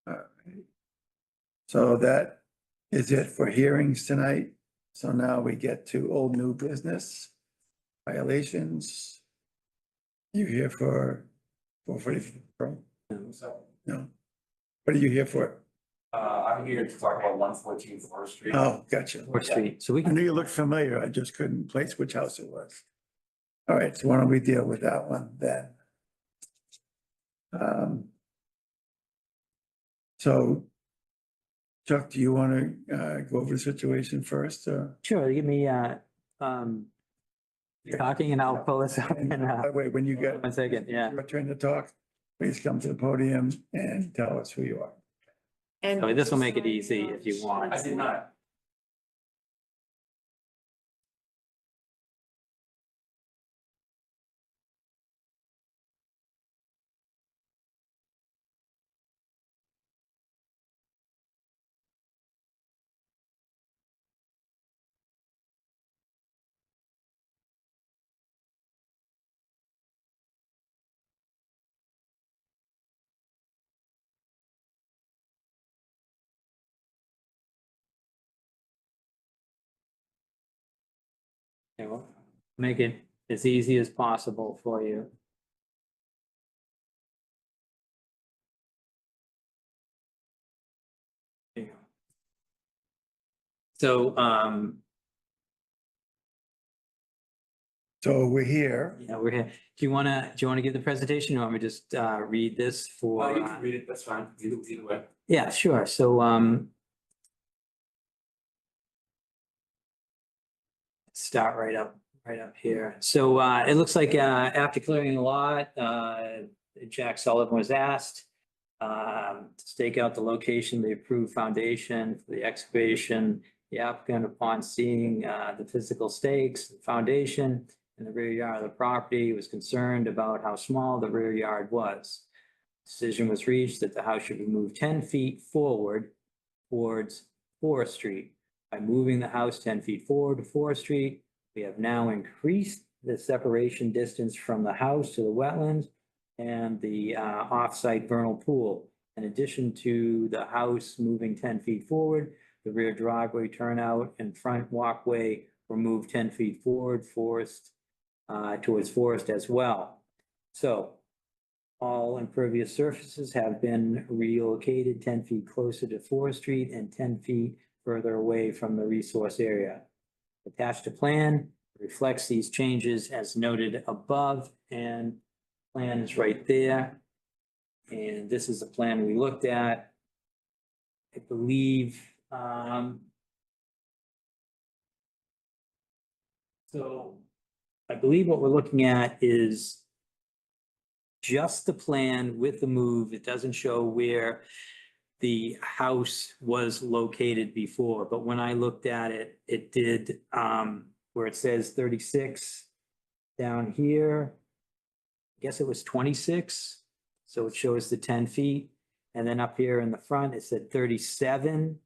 All right. So that is it for hearings tonight. So now we get to old new business violations. You here for 444? No. What are you here for? I'm here to talk about 114 Forest Street. Oh, gotcha. Fourth Street. So we I can, knew you looked familiar. I just couldn't place which house it was. All right, so why don't we deal with that one then? So Chuck, do you want to go over the situation first? sure, give me, talking and I'll pull this up in, Wait, when you get 1 second, yeah. your turn to talk, please come to the podium and tell us who you are. And So this will make it easy if you want. I did not. Okay, well, make it as easy as possible for you. There you go. So, So we're here. yeah, we're here. Do you wanna give the presentation? You want me to just, read this for? You can read it, that's fine, either way. Yeah, sure. So, start right up here. So, it looks like, after clearing the lot, Jack Sullivan was asked to stake out the location, the approved foundation for the excavation. The applicant, upon seeing, the physical stakes, the foundation in the rear yard of the property, was concerned about how small the rear yard was. Decision was reached that the house should be moved 10 feet forward towards Forest Street. By moving the house 10 feet forward to Forest Street, we have now increased the separation distance from the house to the wetlands and the off-site vernal pool. In addition to the house moving 10 feet forward, the rear driveway turnout and front walkway were moved 10 feet forward towards Forest as well. So all impervious surfaces have been relocated 10 feet closer to Forest Street and 10 feet further away from the resource area. Attached to plan reflects these changes as noted above, and plan is right there. And this is the plan we looked at. I believe, so I believe what we're looking at is just the plan with the move. It doesn't show where the house was located before, but when I looked at it, it did, where it says 36 down here. I guess it was 26, so it shows the 10 feet. And then up here in the front, it said 37,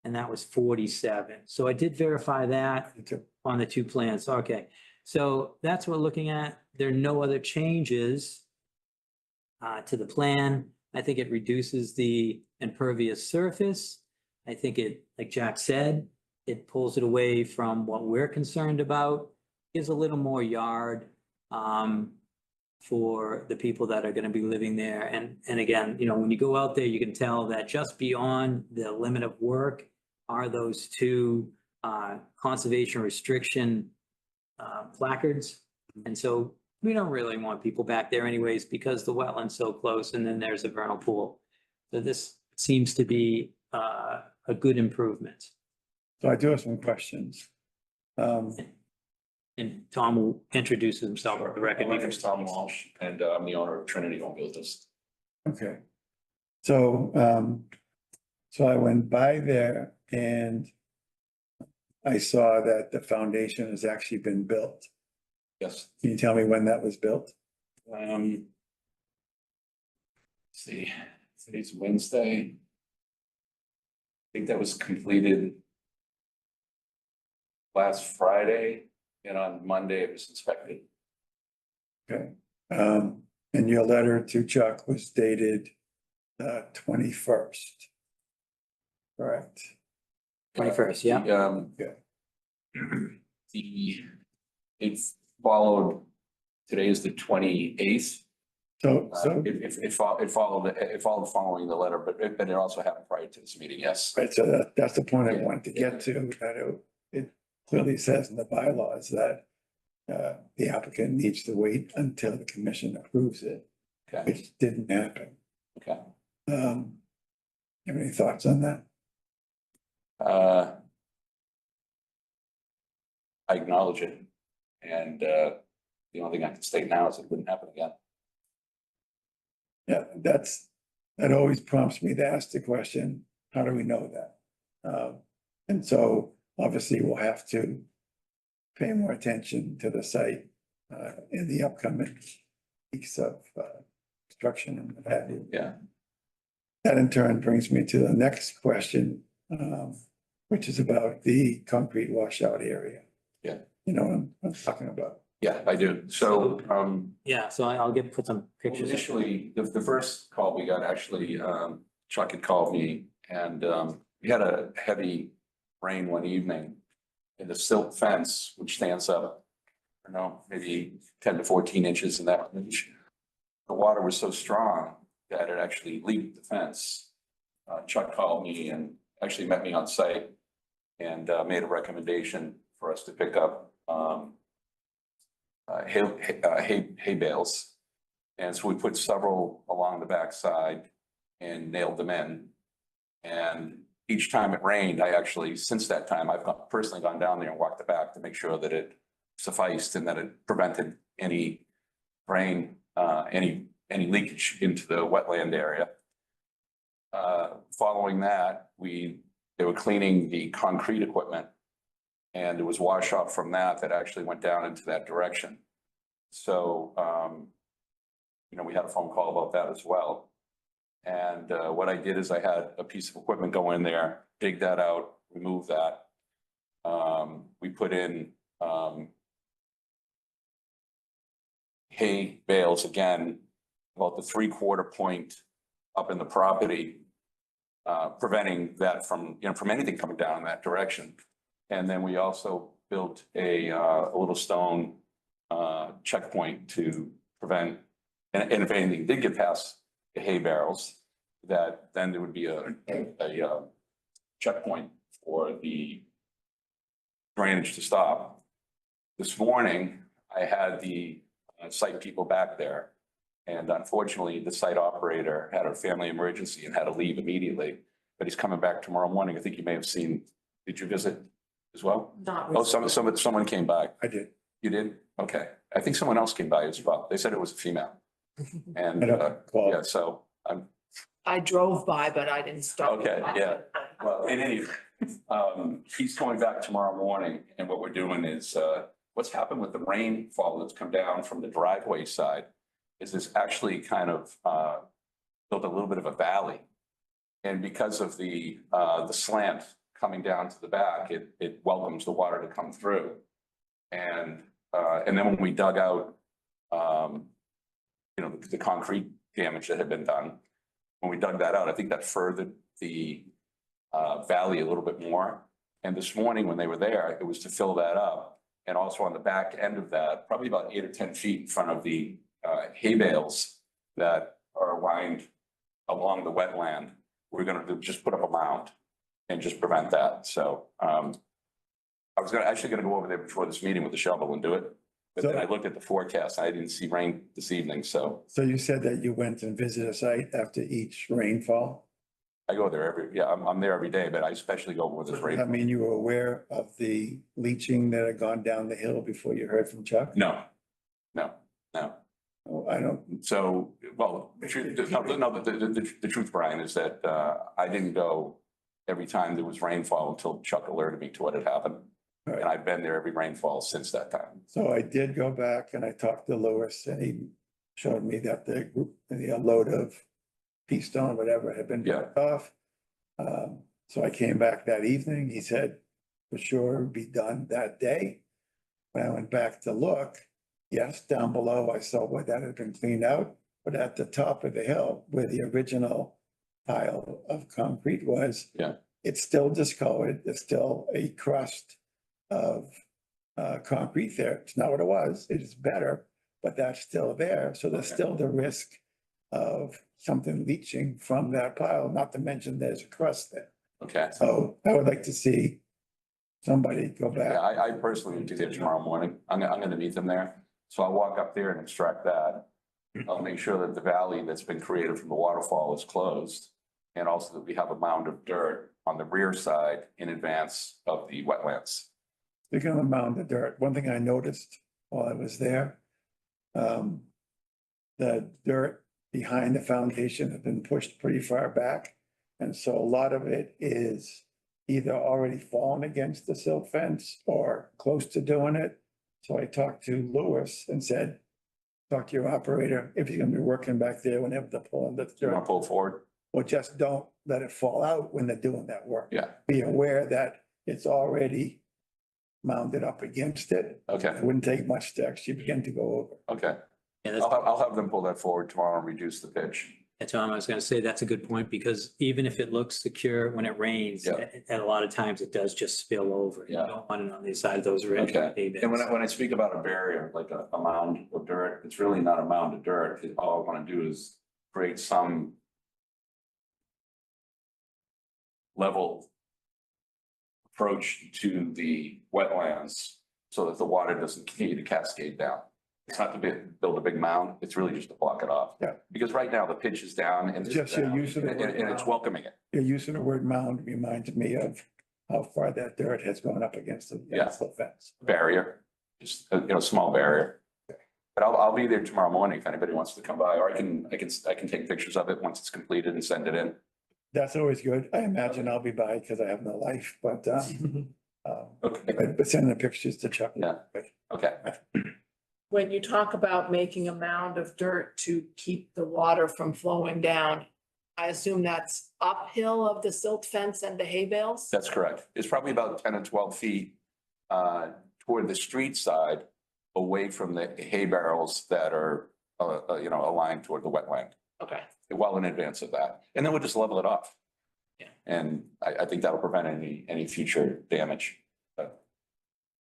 and that was 47. So I did verify that on the two plans. Okay, so that's what we're looking at. There are no other changes to the plan. I think it reduces the impervious surface. I think it, like Jack said, it pulls it away from what we're concerned about, gives a little more yard for the people that are going to be living there. And again, you know, when you go out there, you can tell that just beyond the limit of work are those two conservation restriction placards. And so we don't really want people back there anyways, because the wetland's so close, and then there's a vernal pool. So this seems to be a good improvement. So I do have some questions. And Tom will introduce himself for the record. My name is Tom Walsh, and I'm the owner of Trinity Home Builders. Okay. So, so I went by there and I saw that the foundation has actually been built. Yes. Can you tell me when that was built? Let's see, today's Wednesday. I think that was completed last Friday, and on Monday it was inspected. Okay. And your letter to Chuck was dated 21st. Correct. 21st, yeah. It followed, today is the 28th. So, It followed following the letter, but it also happened prior to this meeting, yes. right, so that's the point I wanted to get to, that it clearly says in the bylaws that the applicant needs to wait until the commission approves it, Okay, which didn't happen. okay. You have any thoughts on that? I acknowledge it. And the only thing I can state now is it wouldn't happen again. Yeah, that always prompts me to ask the question, how do we know that? And so obviously we'll have to pay more attention to the site in the upcoming weeks of construction and what have you. Yeah. That in turn brings me to the next question, which is about the concrete washout area. Yeah. You know what I'm talking about? Yeah, I do. So, Yeah, so I'll put some pictures. initially, the first call we got, actually, Chuck had called me, and we had a heavy rain one evening. And the silt fence, which stands up, I don't know, maybe 10 to 14 inches in that range. The water was so strong that it actually leaked the fence. Chuck called me and actually met me on site and made a recommendation for us to pick up hay bales. And so we put several along the backside and nailed them in. And each time it rained, I actually, since that time, I've personally gone down there and walked the back to make sure that it sufficed and that it prevented any rain, any leakage into the wetland area. Following that, they were cleaning the concrete equipment, and it was wash off from that actually went down into that direction. So, we had a phone call about that as well. And what I did is I had a piece of equipment go in there, dig that out, remove that. We put in hay bales again, about the 3/4 point up in the property, preventing that from anything coming down in that direction. And then we also built a little stone checkpoint to prevent And if anything did get past the hay barrels, that then there would be a checkpoint for the drainage to stop. This morning, I had the site people back there. And unfortunately, the site operator had a family emergency and had to leave immediately, but he's coming back tomorrow morning. I think you may have seen, did you visit as well? Not Oh, really. someone came by. I did. You did? Okay. I think someone else came by as well. They said it was a female. And, I don't call. yeah, so I drove by, but I didn't stop. Okay, yeah. Well, in any, he's coming back tomorrow morning, and what we're doing is, what's happened with the rainfall that's come down from the driveway side is it's actually kind of, built a little bit of a valley. And because of the slant coming down to the back, it welcomes the water to come through. And then when we dug out, the concrete damage that had been done, when we dug that out, I think that furthered the valley a little bit more. And this morning when they were there, it was to fill that up. And also on the back end of that, probably about 8 or 10 feet in front of the hay bales that are lined along the wetland, we're gonna just put up a mound and just prevent that. So I was actually gonna go over there before this meeting with the shovel and do it. But then I looked at the forecast, and I didn't see rain this evening, so So you said that you went and visited a site after each rainfall? I go there I'm there every day, but I especially go with this I rain. mean, you were aware of the leaching that had gone down the hill before you heard from Chuck? No. Oh, I don't, So, well, the truth, Brian, is that I didn't go every time there was rainfall until Chuck alerted me to what had happened. Right. And I've been there every rainfall since that time. so I did go back and I talked to Lewis and he showed me that the load of pea stone, whatever, had been dropped off. So I came back that evening. He said, for sure, it'd be done that day. When I went back to look, yes, down below, I saw where that had been cleaned out, but at the top of the hill where the original pile of concrete was. Yeah. It's still discolored. There's still a crust of concrete there. It's not what it was. It is better, but that's still there. So there's Okay. still the risk of something leaching from that pile, not to mention there's a crust there. Okay. So I would like to see somebody go Yeah, back. I personally will be there tomorrow morning. I'm gonna meet them there. So I'll walk up there and extract that. I'll make sure that the valley that's been created from the waterfall is closed. And also that we have a mound of dirt on the rear side in advance of the wetlands. Speaking of the mound of dirt, one thing I noticed while I was there, the dirt behind the foundation had been pushed pretty far back. And so a lot of it is either already fallen against the silt fence or close to doing it. So I talked to Lewis and said, talk to your operator, if you're gonna be working back there whenever they're pulling the Do you dirt, want to pull forward? or just don't let it fall out when they're doing that work. Yeah, Be aware that it's already mounted up against it. okay, It wouldn't take much to actually begin to go over. okay. Yeah, that's, I'll have them pull that forward tomorrow and reduce the pitch. Tom, I was gonna say, that's a good point, because even if it looks secure when it rains, Yeah. and a lot of times it does just spill over. You Yeah. don't want it on the side of those ridges. Okay. And when I speak about a barrier, like a mound of dirt, it's really not a mound of dirt. All I want to do is create some level approach to the wetlands so that the water doesn't continue to cascade down. It's not to build a big mound, it's really just to block it off. Yeah. Because right now the pitch is down and it's Just your down, use of the and word it's mound. welcoming it. Your use of the word mound reminds me of how far that dirt has gone up against the fence. Barrier, just a small barrier. But I'll be there tomorrow morning if anybody wants to come by, or I can take pictures of it once it's completed and send it in. That's always good. I imagine I'll be by because I have no life, but Okay, but sending the pictures to Chuck. Yeah. okay, When you talk about making a mound of dirt to keep the water from flowing down, I assume that's uphill of the silt fence and the hay bales? that's correct. It's probably about 10 or 12 feet toward the street side, away from the hay barrels that are, aligned toward the wetland, Okay, well in advance of that. And then we'll just level it off. Yeah. And I think that'll prevent any future damage.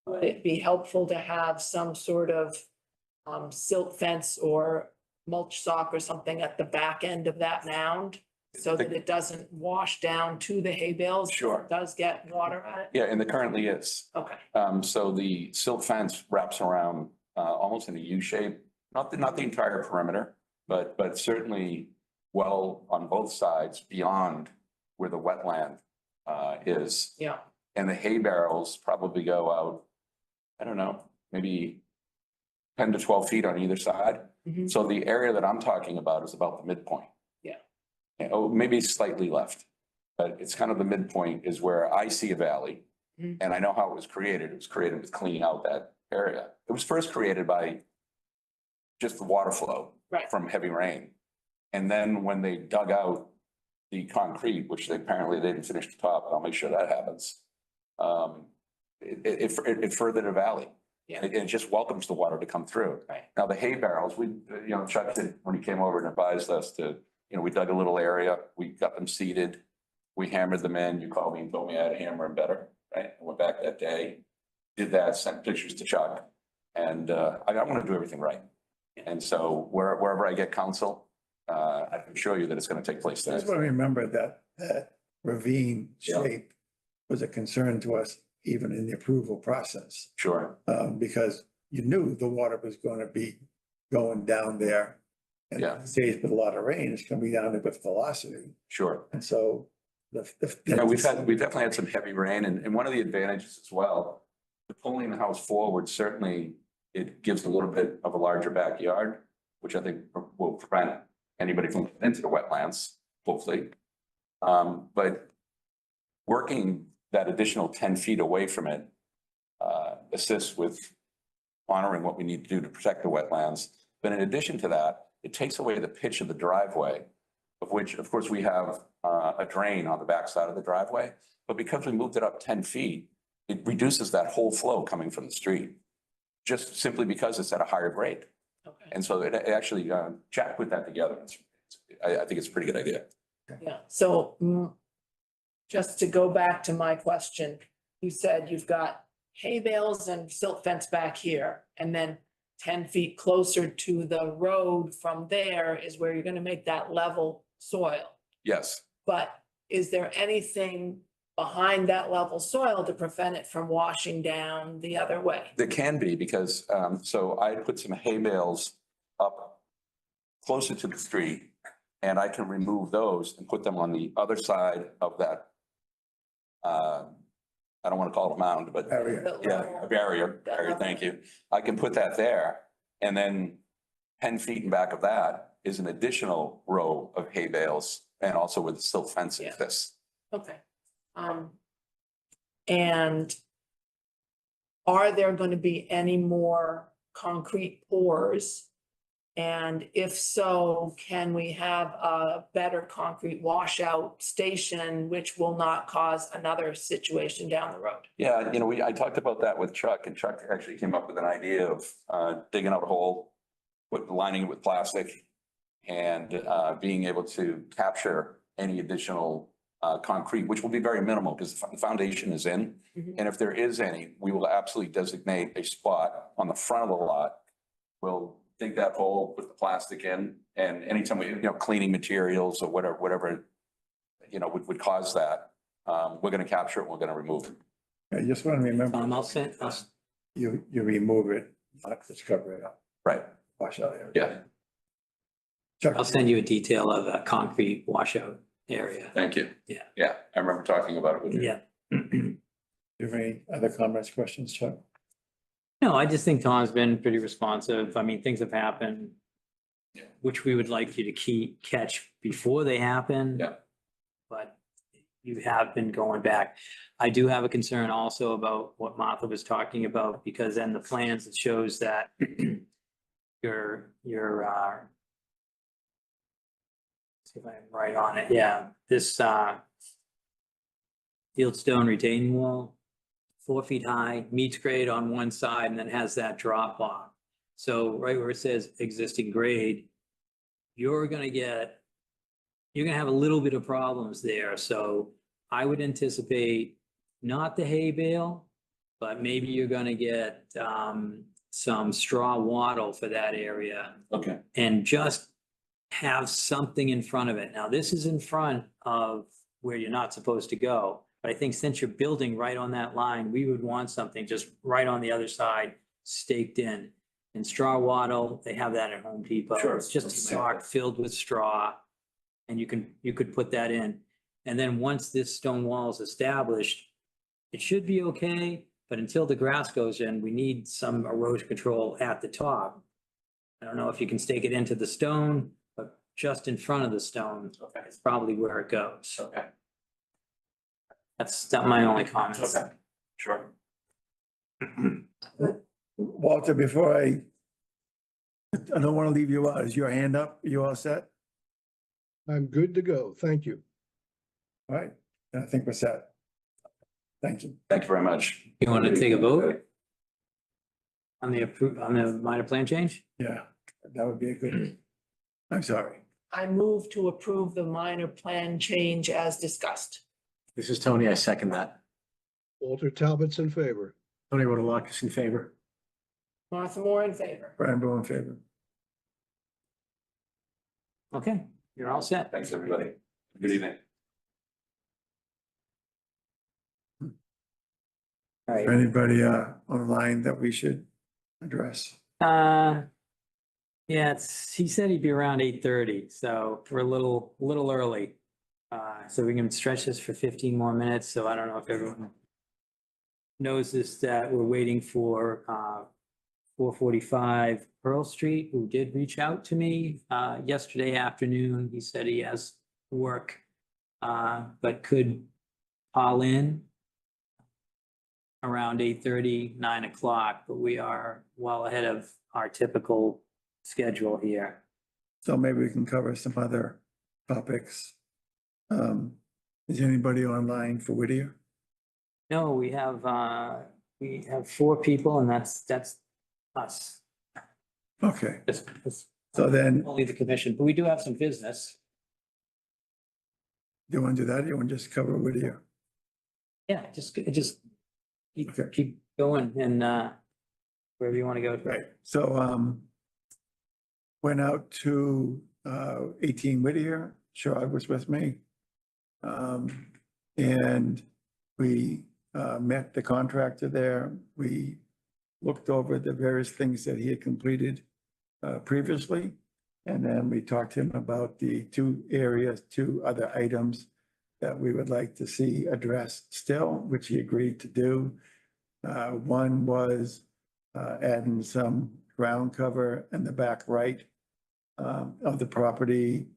would it be helpful to have some sort of silt fence or mulch sock or something at the back end of that mound so that it doesn't wash down to the hay bales? Sure. It does get water at it? Yeah, and there currently is. Okay, So the silt fence wraps around almost in a U shape, not the entire perimeter, but certainly well on both sides beyond where the wetland is. yeah, And the hay barrels probably go out, I don't know, maybe 10 to 12 feet on either side. Mhm. So the area that I'm talking about is about the midpoint. Yeah. Oh, maybe slightly left, but it's kind of the midpoint is where I see a valley. Mhm. And I know how it was created. It was created with cleaning out that area. It was first created by just the water flow right, from heavy rain. And then when they dug out the concrete, which they apparently didn't finish the top, and I'll make sure that happens. It furthered a valley. Yeah. It just welcomes the water to come through. right, Now, the hay barrels, Chuck did, when he came over and advised us to, we dug a little area, we got them seeded. We hammered them in. You called me and told me I had to hammer them better, right? I went back that day, did that, sent pictures to Chuck. And I want to do everything right. And so wherever I get counsel, I can show you that it's going to take place I there. just want to remember that ravine Yeah. shape was a concern to us even in the approval process. Sure, Because you knew the water was going to be going down there. And Yeah. these days with a lot of rain, it's coming down there with velocity. sure. And so Yeah, we've definitely had some heavy rain and one of the advantages as well, the pulling the house forward, certainly it gives a little bit of a larger backyard, which I think will prevent anybody from getting into the wetlands, hopefully. But working that additional 10 feet away from it assists with honoring what we need to do to protect the wetlands. But in addition to that, it takes away the pitch of the driveway, of which, of course, we have a drain on the backside of the driveway. But because we moved it up 10 feet, it reduces that whole flow coming from the street, just simply because it's at a higher grade. okay, And so it actually, Jack put that together. I think it's a pretty good idea. yeah. So just to go back to my question, you said you've got hay bales and silt fence back here, and then 10 feet closer to the road from there is where you're gonna make that level soil. Yes, But is there anything behind that level soil to prevent it from washing down the other way? there can be because, so I put some hay bales up closer to the street and I can remove those and put them on the other side of that. I don't want to call it a mound, but Barrier. The yeah, level- a barrier, thank you. I can put that there and then 10 feet in back of that is an additional row of hay bales and also with silt fence Yeah. exists. Okay. And are there going to be any more concrete pours? And if so, can we have a better concrete washout station which will not cause another situation down the road? Yeah, I talked about that with Chuck and Chuck actually came up with an idea of digging out a hole, lining it with plastic and being able to capture any additional concrete, which will be very minimal because the foundation is in. Mhm. And if there is any, we will absolutely designate a spot on the front of the lot. We'll dig that hole, put the plastic in, and anytime we, cleaning materials or whatever, would cause that, we're gonna capture it, we're gonna remove it. I just want to remember, I'll you remove it, not just cover it up, Right, wash out area. yeah, Chuck, send you a detail of a concrete washout area. thank you. Yeah. Yeah, I remember talking about it with you. Yeah. do you have any other comments, questions, Chuck? No, I just think Tom's been pretty responsive. I mean, things have happened. Yeah. Which we would like you to catch before they happen. Yeah. But you have been going back. I do have a concern also about what Martha was talking about, because in the plans, it shows that your see if I'm right on it. Yeah, this fieldstone retaining wall, 4 feet high, meets grade on one side and then has that drop off. So right where it says existing grade, you're gonna have a little bit of problems there. So I would anticipate not the hay bale, but maybe you're gonna get some straw wattle for that area Okay, and just have something in front of it. Now, this is in front of where you're not supposed to go. But I think since you're building right on that line, we would want something just right on the other side staked in. And straw wattle, they have that at Home Depot. Sure. It's just a sock filled with straw. And you could put that in. And then once this stone wall is established, it should be okay. But until the grass goes in, we need some erosion control at the top. I don't know if you can stake it into the stone, but just in front of the stone is probably where it goes. okay, That's my only comment. okay, sure. Walter, before I don't want to leave you out. Is your hand up? You all set? I'm good to go. Thank you. All right, I think we're set. Thank you. Thank you very much. You want to take a vote on the minor plan change? Yeah, that would be a good, I'm sorry. I move to approve the minor plan change as discussed. This is Tony. I second that. Walter Talbot's in favor. Tony Rodalakis in favor. Martha Moore in favor. Brian Bowe in favor. Okay, you're all set. Thanks, everybody. Good evening. All right. Anybody online that we should address? Yeah, he said he'd be around 8:30, so we're a little early. So we can stretch this for 15 more minutes. So I don't know if everyone knows this, that we're waiting for 445 Pearl Street, who did reach out to me yesterday afternoon. He said he has work, but could call in around 8:30, 9 o'clock, but we are well ahead of our typical schedule here. So maybe we can cover some other topics. Is anybody online for Whittier? No, we have 4 people and that's us. Okay, That's so then, only the commission, but we do have some business. do you want to do that? You want to just cover Whittier? Yeah, just Okay. keep going and wherever you want to go. Right, so went out to 18 Whittier, Shog was with me. And we met the contractor there. We looked over the various things that he had completed previously. And then we talked to him about the 2 other items that we would like to see addressed still, which he agreed to do. One was adding some ground cover in the back right of the property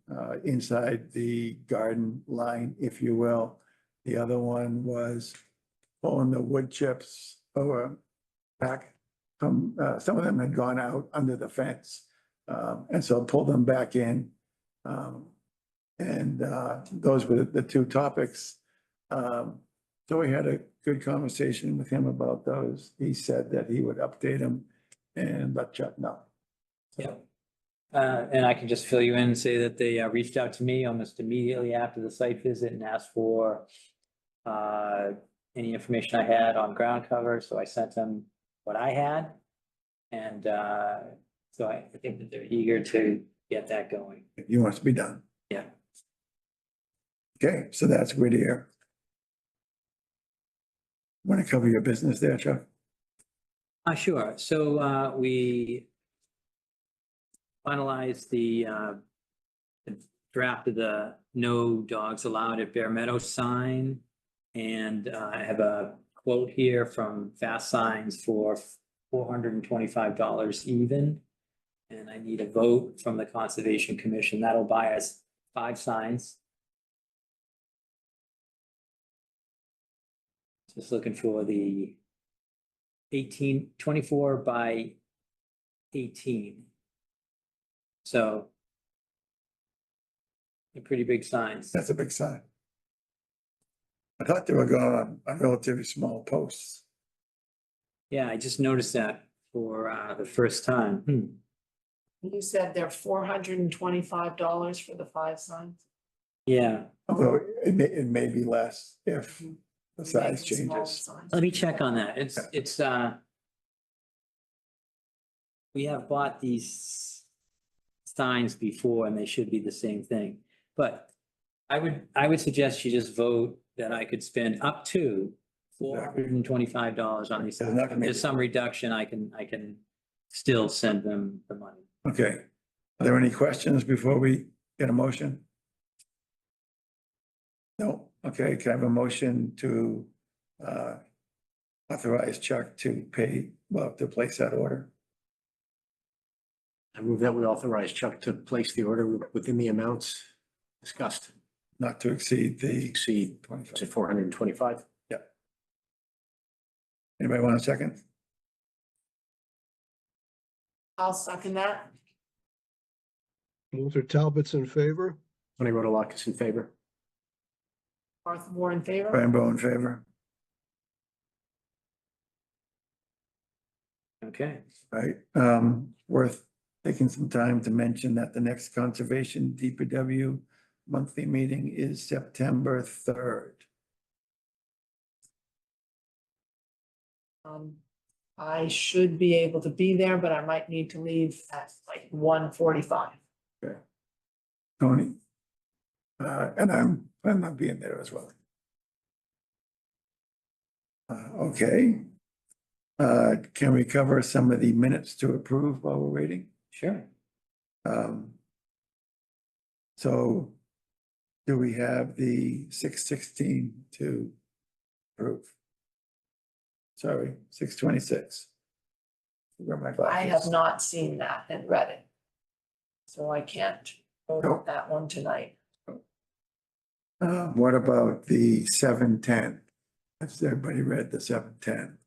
inside the garden line, if you will. The other one was pulling the wood chips over back from, some of them had gone out under the fence. And so pull them back in. And those were the 2 topics. So we had a good conversation with him about those. He said that he would update him and let Chuck know. Yeah. And I can just fill you in and say that they reached out to me almost immediately after the site visit and asked for any information I had on ground cover, so I sent them what I had. And so I think that they're eager to get that going. He wants to be done. Yeah. Okay, so that's Whittier. Want to cover your business there, Chuck? Sure. So we finalized the draft of the no dogs allowed at Bear Meadow sign. And I have a quote here from Fast Signs for $425 even. And I need a vote from the Conservation Commission. That'll buy us 5 signs. Just looking for the 24 by 18. So they're pretty big signs. That's a big sign. I thought they were going on relatively small posts. Yeah, I just noticed that for the first time. You said they're $425 for the 5 signs? Yeah, Although it may be less if the size Maybe smaller changes. signs. let me check on that. It's we have bought these signs before and they should be the same thing. But I would suggest you just vote that I could spend up to $425 on these. There's not gonna be- There's some reduction, I can still send them the money. Okay. Are there any questions before we get a motion? No, okay, can I have a motion to authorize Chuck to pay, well, to place that order? I move that we authorize Chuck to place the order within the amounts discussed. Not to exceed the Exceed to 25. 425. Anybody want a second? I'll second that. Walter Talbot's in favor. Tony Rodalakis in favor. Martha Moore in favor. Brian Bowe in favor, Okay, right? Worth taking some time to mention that the next conservation DPW monthly meeting is September 3rd. I should be able to be there, but I might need to leave at like 1:45. Tony. And I'm not being there as well. Okay. Can we cover some of the minutes to approve while we're waiting? sure. So do we have the 6/16 to approve? Sorry, 6/26. Where are my I have glasses? not seen that and read it. So I can't vote on Nope. that one tonight. What about the 7/10? Has everybody read the 7/10?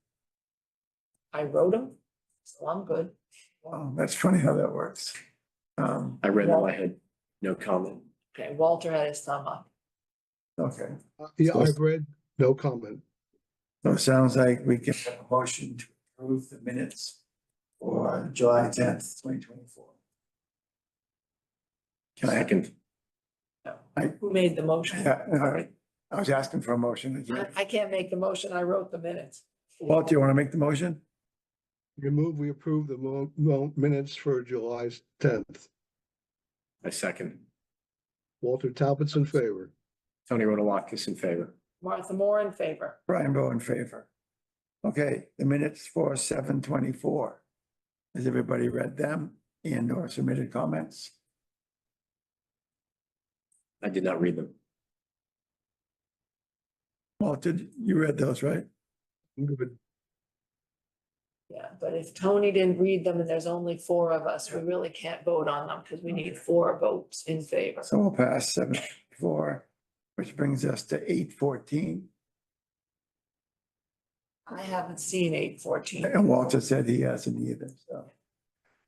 I wrote them, so I'm good. Wow, that's funny how that works. I read them. I had no comment. Okay, Walter had his thumb up. Okay, Yeah, I've read, no comment. so it sounds like we can have a motion to approve the minutes for July 10th, 2024. Can I? Second. Who made the motion? Yeah, all right. I was asking for a motion. I can't make the motion. I wrote the minutes. Walt, do you want to make the motion? You move, we approve the minutes for July 10th. I second. Walter Talbot's in favor. Tony Rodalakis in favor. Martha Moore in favor. Brian Bowe in favor. Okay, the minutes for 7/24. Has everybody read them and or submitted comments? I did not read them. Walter, you read those, right? Good. Yeah, but if Tony didn't read them and there's only 4 of us, we really can't vote on them because we need 4 votes in favor. So we'll pass 7/24, which brings us to 8/14. I haven't seen 8:14. And Walter said he hasn't either, so.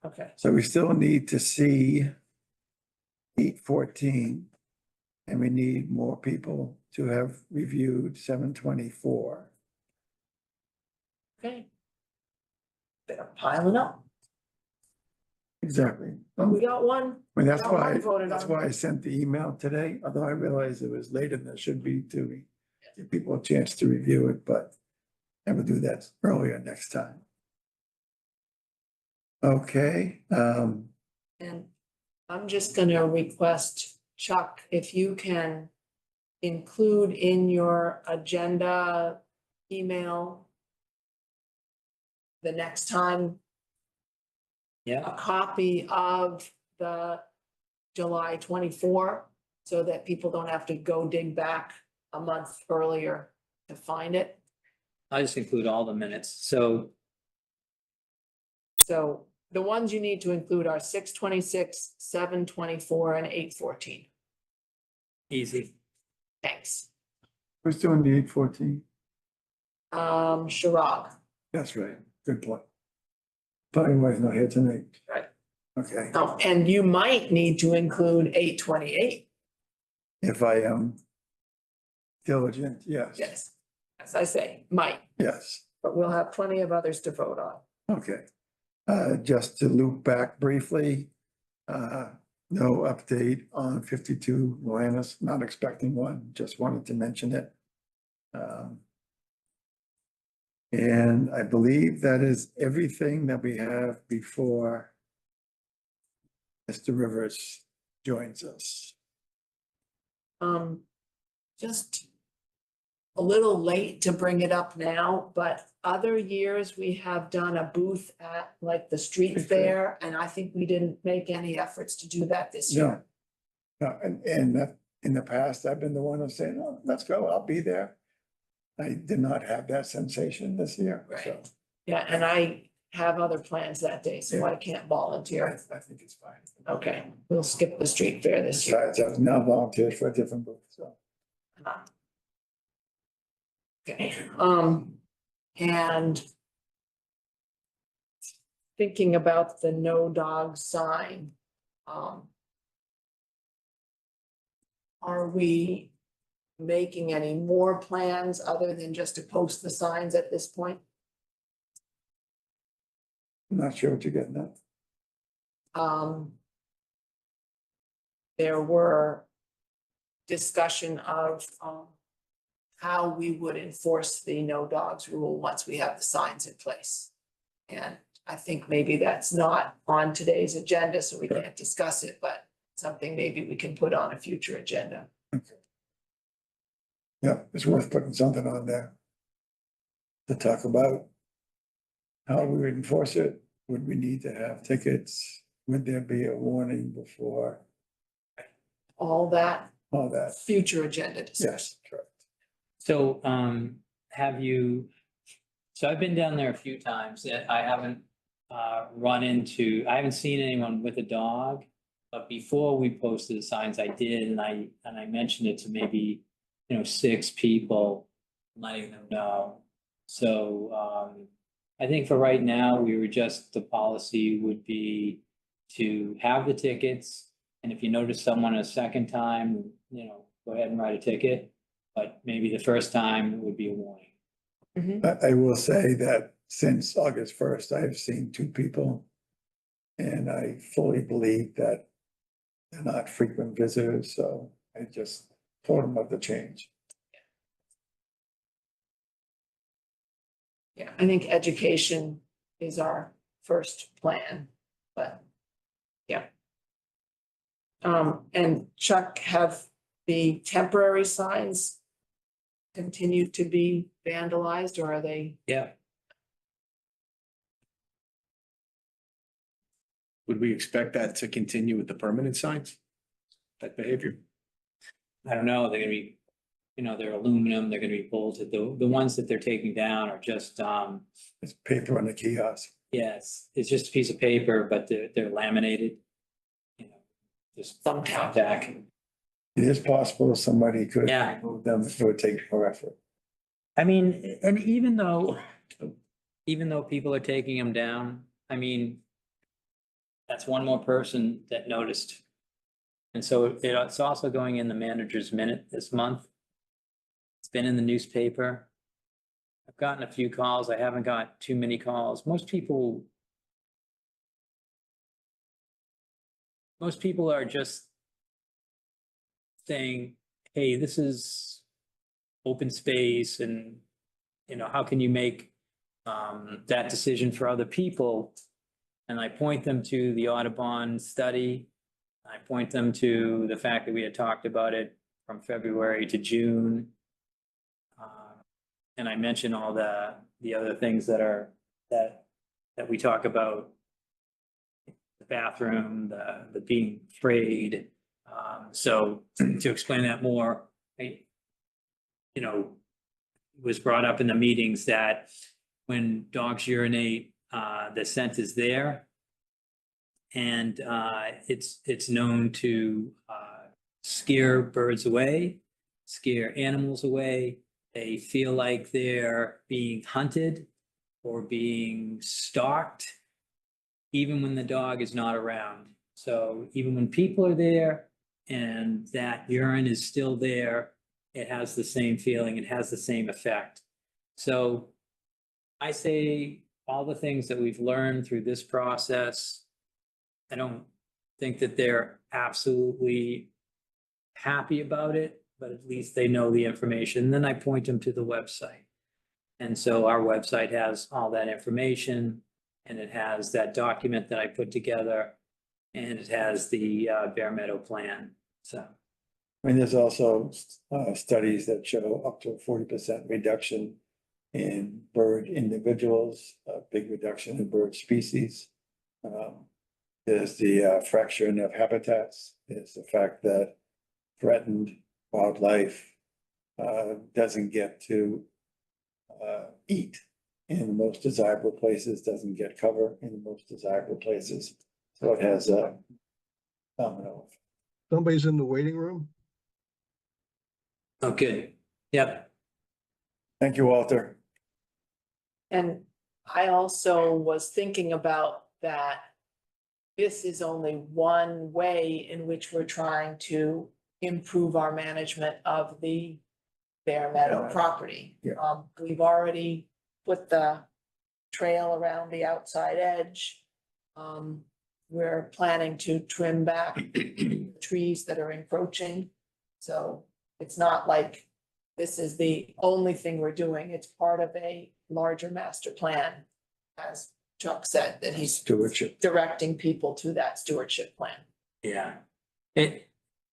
Okay, So we still need to see 8/14. And we need more people to have reviewed 7/24. okay. They're piling up. Exactly. But we got one. I mean, that's Got one why, voted that's on. why I sent the email today, although I realized it was later than it should be to give people a chance to review it, but I will do that earlier next time. Okay, And I'm just gonna request, Chuck, if you can include in your agenda email the next time Yeah, a copy of the July 24, so that people don't have to go dig back a month earlier to find it. I just include all the minutes. So So the ones you need to include are 6/26, 7/24, and 8/14. easy. Thanks. who's doing the 8/14? Shirag. That's right, good point. Probably why he's not here tonight. Right. Okay, Oh, and you might need to include 8/28. if I am diligent, yes. Yes, as I say, might, Yes, but we'll have plenty of others to vote on. okay. Just to loop back briefly, no update on 52 Loannis, not expecting one, just wanted to mention it. And I believe that is everything that we have before Mr. Rivers joins us. Just a little late to bring it up now, but other years we have done a booth at like the street Street fair. fair, and I think we didn't make any efforts to do that this year. No, and that, in the past, I've been the one of saying, oh, let's go, I'll be there. I did not have that sensation this year, so Right. Yeah, and I have other plans that day, so I can't volunteer. I think it's fine. Okay, we'll skip the street fair this year. Besides, I've now volunteered for a different booth, so. Okay, and thinking about the no dog sign, are we making any more plans other than just to post the signs at this point? I'm not sure what you're getting at. There were discussion of, how we would enforce the no dogs rule once we have the signs in place. And I think maybe that's not on today's agenda, so we can't discuss it, but something maybe we can put on a future agenda. Yeah, it's worth putting something on there to talk about how we would enforce it. Would we need to have tickets? Would there be a warning before All that all that? future agenda discussion. Yes, correct. So, have you, so I've been down there a few times, I haven't, I haven't seen anyone with a dog. But before we posted the signs, I did, and I mentioned it to maybe, 6 people, letting them know. So, I think for right now, the policy would be to have the tickets. And if you notice someone a second time, go ahead and write a ticket. But maybe the first time would be a warning. I will say that since August 1st, I have seen 2 people. And I fully believe that they're not frequent visitors, so I just told them of the change. Yeah, I think education is our first plan, but yeah. And Chuck, have the temporary signs continued to be vandalized, or are they? Yeah. Would we expect that to continue with the permanent signs? That behavior? I don't know, they're gonna be, they're aluminum, they're gonna be bolted, the ones that they're taking down are just, It's paper on the kiosk. yes, it's just a piece of paper, but they're laminated. Just Thumbtack. back. It is possible somebody could Yeah. remove them, it would take more effort. I mean, and even though people are taking them down, I mean, that's one more person that noticed. And so it's also going in the manager's minute this month. It's been in the newspaper. I've gotten a few calls. I haven't got too many calls. Most people are just saying, hey, this is open space and, how can you make that decision for other people? And I point them to the Audubon study. I point them to the fact that we had talked about it from February to June. And I mention all the other things that we talk about. The bathroom, the being afraid. So to explain that more, it was brought up in the meetings that when dogs urinate, the scent is there. And it's known to scare birds away, scare animals away. They feel like they're being hunted or being stalked, even when the dog is not around. So even when people are there and that urine is still there, it has the same feeling, it has the same effect. So I say all the things that we've learned through this process, I don't think that they're absolutely happy about it, but at least they know the information. Then I point them to the website. And so our website has all that information, and it has that document that I put together, and it has the Bear Meadow plan, so. I mean, there's also studies that show up to a 40% reduction in bird individuals, a big reduction in bird species. There's the fraction of habitats, there's the fact that threatened wildlife doesn't get to eat in the most desirable places, doesn't get cover in the most desirable places. So it has a domino. Somebody's in the waiting room? Oh, good. Yep. Thank you, Walter. And I also was thinking about that. This is only one way in which we're trying to improve our management of the Bear Meadow property. Yeah. We've already put the trail around the outside edge. We're planning to trim back trees that are encroaching. So it's not like this is the only thing we're doing. It's part of a larger master plan. As Chuck said, that he's Stewardship. directing people to that stewardship plan. Yeah. It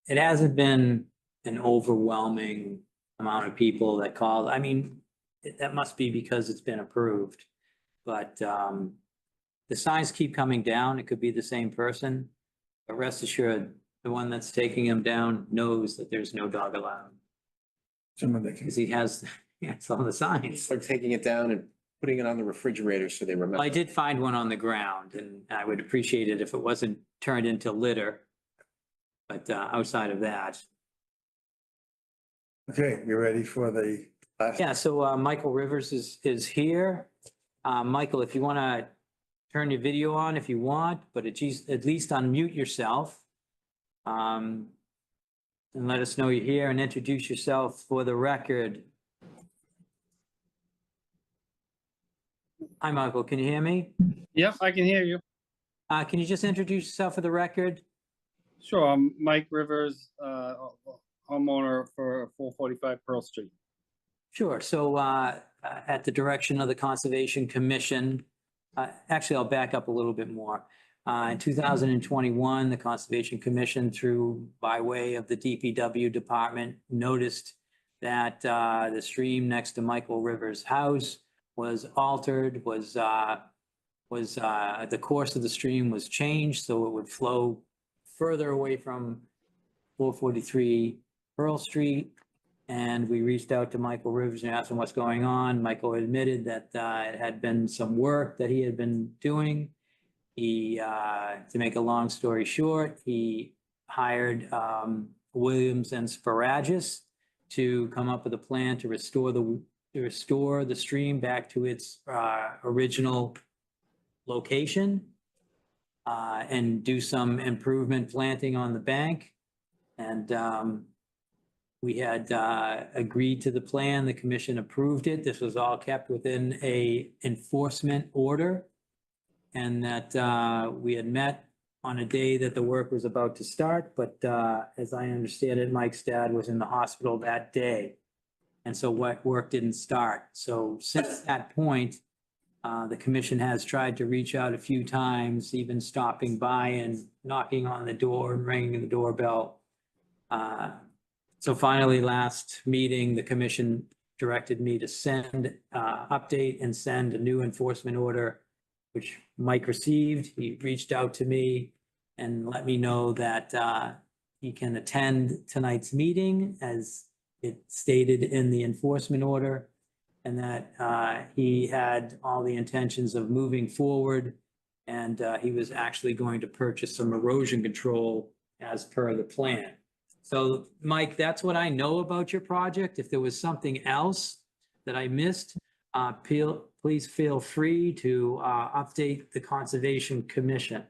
hasn't been an overwhelming amount of people that called. I mean, that must be because it's been approved. But the signs keep coming down. It could be the same person. But rest assured, the one that's taking them down knows that there's no dog allowed. Someone that can. Because he has some of the signs. Start taking it down and putting it on the refrigerator so they remember. I did find one on the ground, and I would appreciate it if it wasn't turned into litter. But outside of that. Okay, you ready for the last? Yeah, so Michael Rivers is here. Michael, if you want to turn your video on if you want, but at least unmute yourself. And let us know you're here and introduce yourself for the record. Hi, Michael, can you hear me? Yep, I can hear you. Can you just introduce yourself for the record? Sure, I'm Mike Rivers, homeowner for 445 Pearl Street. Sure. So at the direction of the Conservation Commission, actually, I'll back up a little bit more. In 2021, the Conservation Commission, by way of the DPW department, noticed that the stream next to Michael Rivers' house was altered, the course of the stream was changed so it would flow further away from 443 Pearl Street. And we reached out to Michael Rivers and asked him what's going on. Michael admitted that it had been some work that he had been doing. He, to make a long story short, he hired Williams and Sparagis to come up with a plan to restore the stream back to its original location and do some improvement planting on the bank. And we had agreed to the plan. The commission approved it. This was all kept within a enforcement order. And that we had met on a day that the work was about to start, but as I understand it, Mike's dad was in the hospital that day. And so what work didn't start. So since that point, the commission has tried to reach out a few times, even stopping by and knocking on the door and ringing the doorbell. So finally, last meeting, the commission directed me to update and send a new enforcement order, which Mike received. He reached out to me and let me know that he can attend tonight's meeting as it stated in the enforcement order, and that he had all the intentions of moving forward. And he was actually going to purchase some erosion control as per the plan. So Mike, that's what I know about your project. If there was something else that I missed, please feel free to update the Conservation Commission.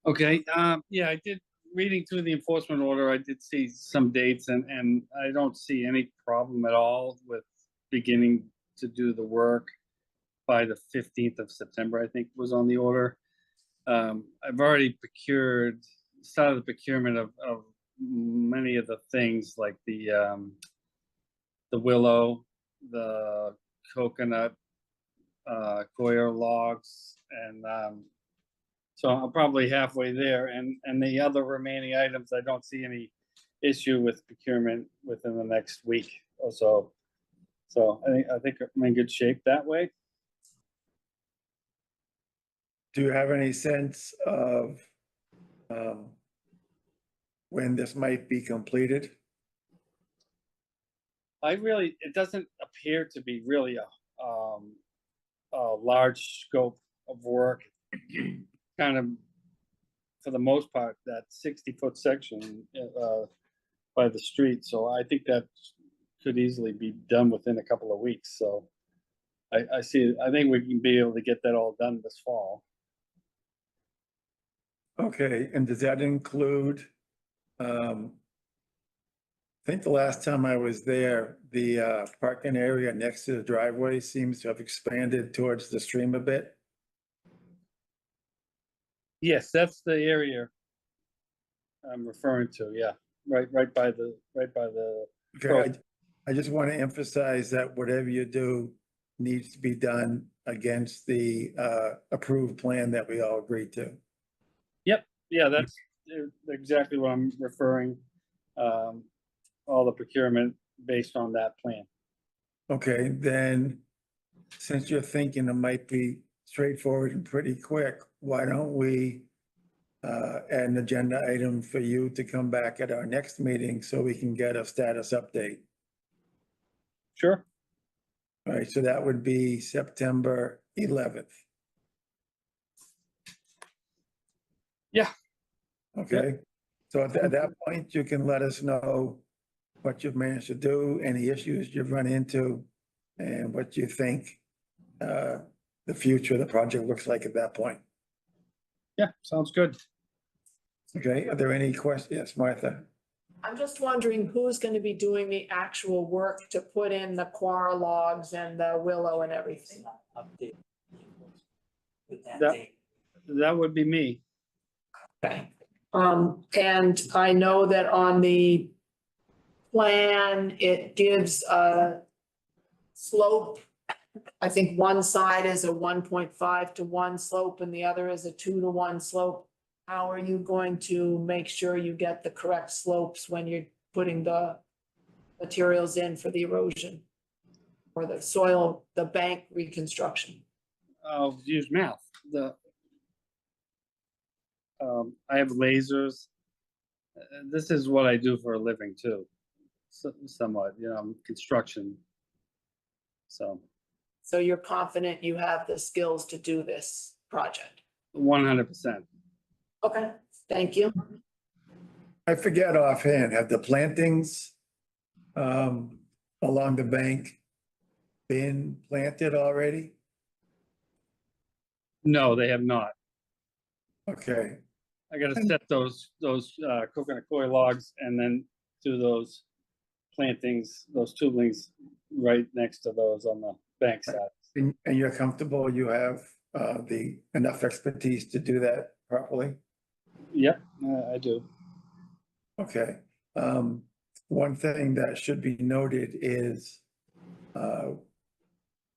Okay, yeah, I did, reading through the enforcement order, I did see some dates and I don't see any problem at all with beginning to do the work by the 15th of September, I think was on the order. I've already started the procurement of many of the things like the willow the coconut, coir logs, and, so I'm probably halfway there, and the other remaining items, I don't see any issue with procurement within the next week or so. So I think I'm in good shape that way. Do you have any sense of when this might be completed? It doesn't appear to be really a large scope of work. Kind of, for the most part, that 60-foot section by the street, so I think that could easily be done within a couple of weeks, so I think we can be able to get that all done this fall. Okay, and does that include, I think the last time I was there, the parking area next to the driveway seems to have expanded towards the stream a bit. Yes, that's the area I'm referring to, yeah, right by the. Okay, I just want to emphasize that whatever you do needs to be done against the approved plan that we all agreed to. Yeah, that's exactly what I'm referring, all the procurement based on that plan. Okay, then, since you're thinking it might be straightforward and pretty quick, why don't we add an agenda item for you to come back at our next meeting so we can get a status update? Sure. All right, so that would be September 11th. Yeah. Okay, so at that point, you can let us know what you've managed to do, any issues you've run into, and what you think the future of the project looks like at that point. Yeah, sounds good. Okay, are there any questions? Yes, Martha? I'm just wondering who's gonna be doing the actual work to put in the coir logs and the willow and everything? Update. With that That- date. That would be me. Okay, and I know that on the plan, it gives a slope. I think one side is a 1.5-to-1 slope and the other is a 2-to-1 slope. How are you going to make sure you get the correct slopes when you're putting the materials in for the erosion? Or the soil, the bank reconstruction? I'll use math. I have lasers. This is what I do for a living too. Somewhat, construction. So So you're confident you have the skills to do this project? 100%. Okay, thank you. I forget offhand, have the plantings along the bank been planted already? No, they have not. Okay, I gotta set those coconut coir logs and then do those plantings, those tubulings right next to those on the bank side. and you're comfortable you have enough expertise to do that properly? Yep, I do. Okay, one thing that should be noted is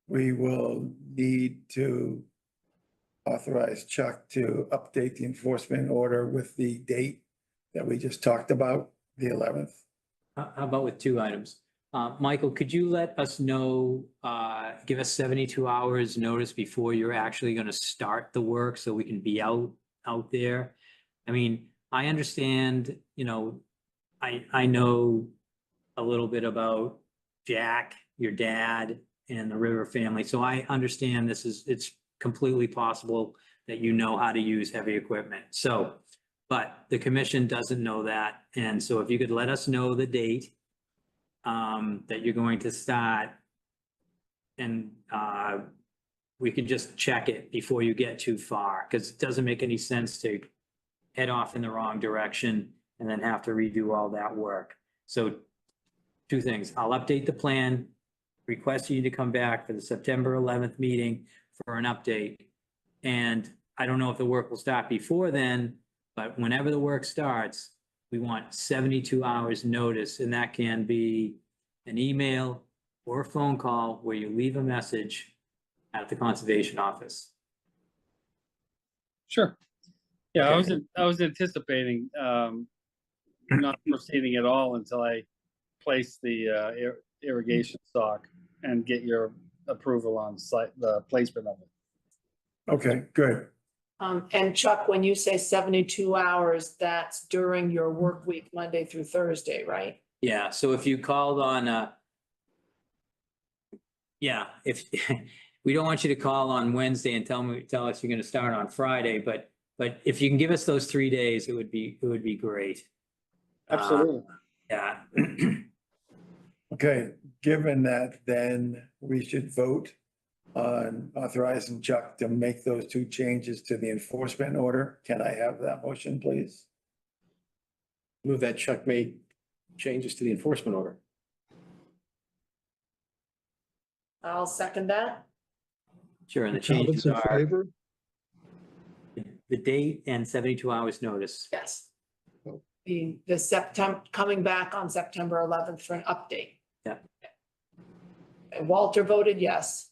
we will need to authorize Chuck to update the enforcement order with the date that we just talked about, the 11th. How about with two items? Michael, could you let us know, give us 72 hours notice before you're actually gonna start the work so we can be out there? I mean, I understand, I know a little bit about Jack, your dad, and the River family, so I understand it's completely possible that you know how to use heavy equipment. So, but the commission doesn't know that, and so if you could let us know the date that you're going to start, and we could just check it before you get too far, because it doesn't make any sense to head off in the wrong direction and then have to redo all that work. So two things, I'll update the plan, request you to come back for the September 11th meeting for an update. And I don't know if the work will start before then, but whenever the work starts, we want 72 hours notice, and that can be an email, or a phone call where you leave a message at the conservation office. Sure. Yeah, Okay. I was anticipating, not proceeding at all until I place the, irrigation stock and get your approval on site, the placement of it. Okay, good. And Chuck, when you say 72 hours, that's during your work week, Monday through Thursday, right? Yeah, so if you called on, yeah, if, we don't want you to call on Wednesday and tell us you're gonna start on Friday, but if you can give us those 3 days, it would be great. Absolutely. Yeah. Okay, given that, then we should vote on authorizing Chuck to make those two changes to the enforcement order. Can I have that motion, please? Move that Chuck made changes to the enforcement order. I'll second that. Sure, and the Talbot's changes in are favor? the date and 72 hours notice. Yes. The September, coming back on September 11th for an update. Yeah. And Walter voted yes.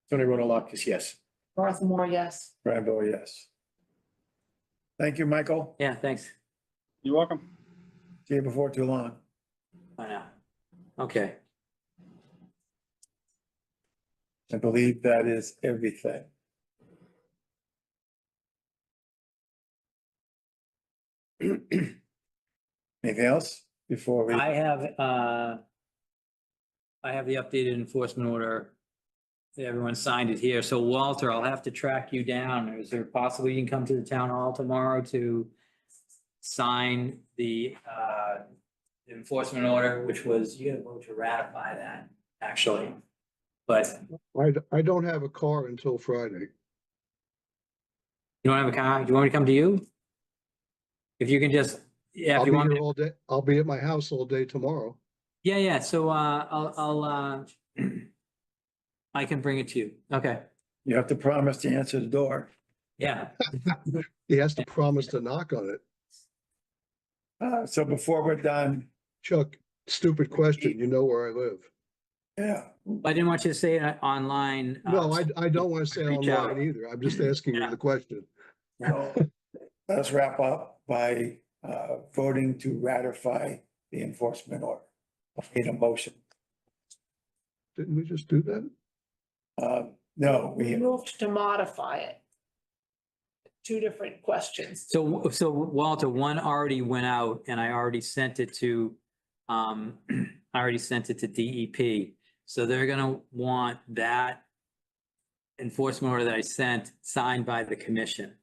Tony Ronaldo is yes. Martha Moore, yes. Rambo, yes. Thank you, Michael. Yeah, thanks. You're welcome. See you before too long. Bye now. Okay. I believe that is everything. Anything else before we? I have the updated enforcement order. Everyone signed it here. So Walter, I'll have to track you down. Is there possibly you can come to the town hall tomorrow to sign the enforcement order, which was, you gotta vote to ratify that, actually. But I don't have a car until Friday. you don't have a car? Do you want me to come to you? If you can just, yeah, I'll if be you want. here all day. I'll be at my house all day tomorrow. Yeah, so I'll I can bring it to you. Okay, You have to promise to answer the door. yeah. He has to promise to knock on it. So before we're done, Chuck, stupid question. You know where I live. yeah, I didn't want you to say it online. No, I don't want to say Reach out. online either. I'm just asking you Yeah. the question. so let's wrap up by voting to ratify the enforcement order. I need a motion. Didn't we just do that? No, We we, moved to modify it. Two different questions. So Walter, one already went out and I already sent it to, DEP. So they're gonna want that enforcement order that I sent signed by the commission.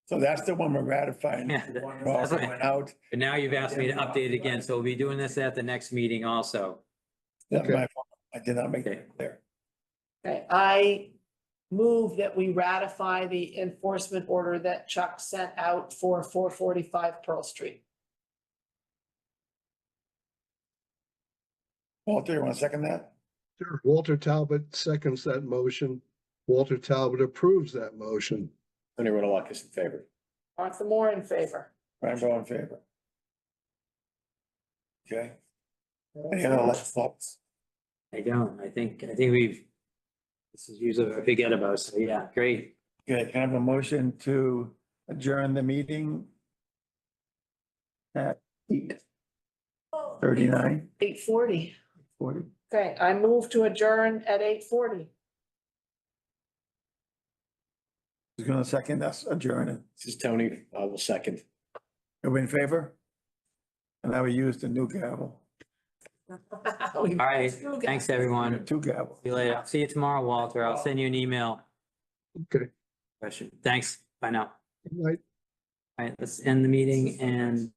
so that's the one we're ratifying. Yeah, The one that that's also right. went out. But now you've asked me to update it again, so we'll be doing this at the next meeting also. That's Okay. my fault. I did not make that clear. Okay, I move that we ratify the enforcement order that Chuck sent out for 445 Pearl Street. Walter, you want to second that? Sure. Walter Talbot seconds that motion. Walter Talbot approves that motion. Tony Ronaldo is in favor. Martha Moore in favor. Rambo in favor. Okay. Any other thoughts? I don't, I think this is usually what I forget about, so yeah, great. Okay, can I have a motion to adjourn the meeting at 8:39, 8:40. 40? Okay, I move to adjourn at 8:40. Who's gonna second us adjourning? This is Tony. I will second. Everybody in favor? And I will use the new gavel, All right, thanks, everyone. two gavels. See you later. I'll see you tomorrow, Walter. I'll send you an email. Okay. Question. Thanks. Bye now. Good night. All right, let's end the meeting and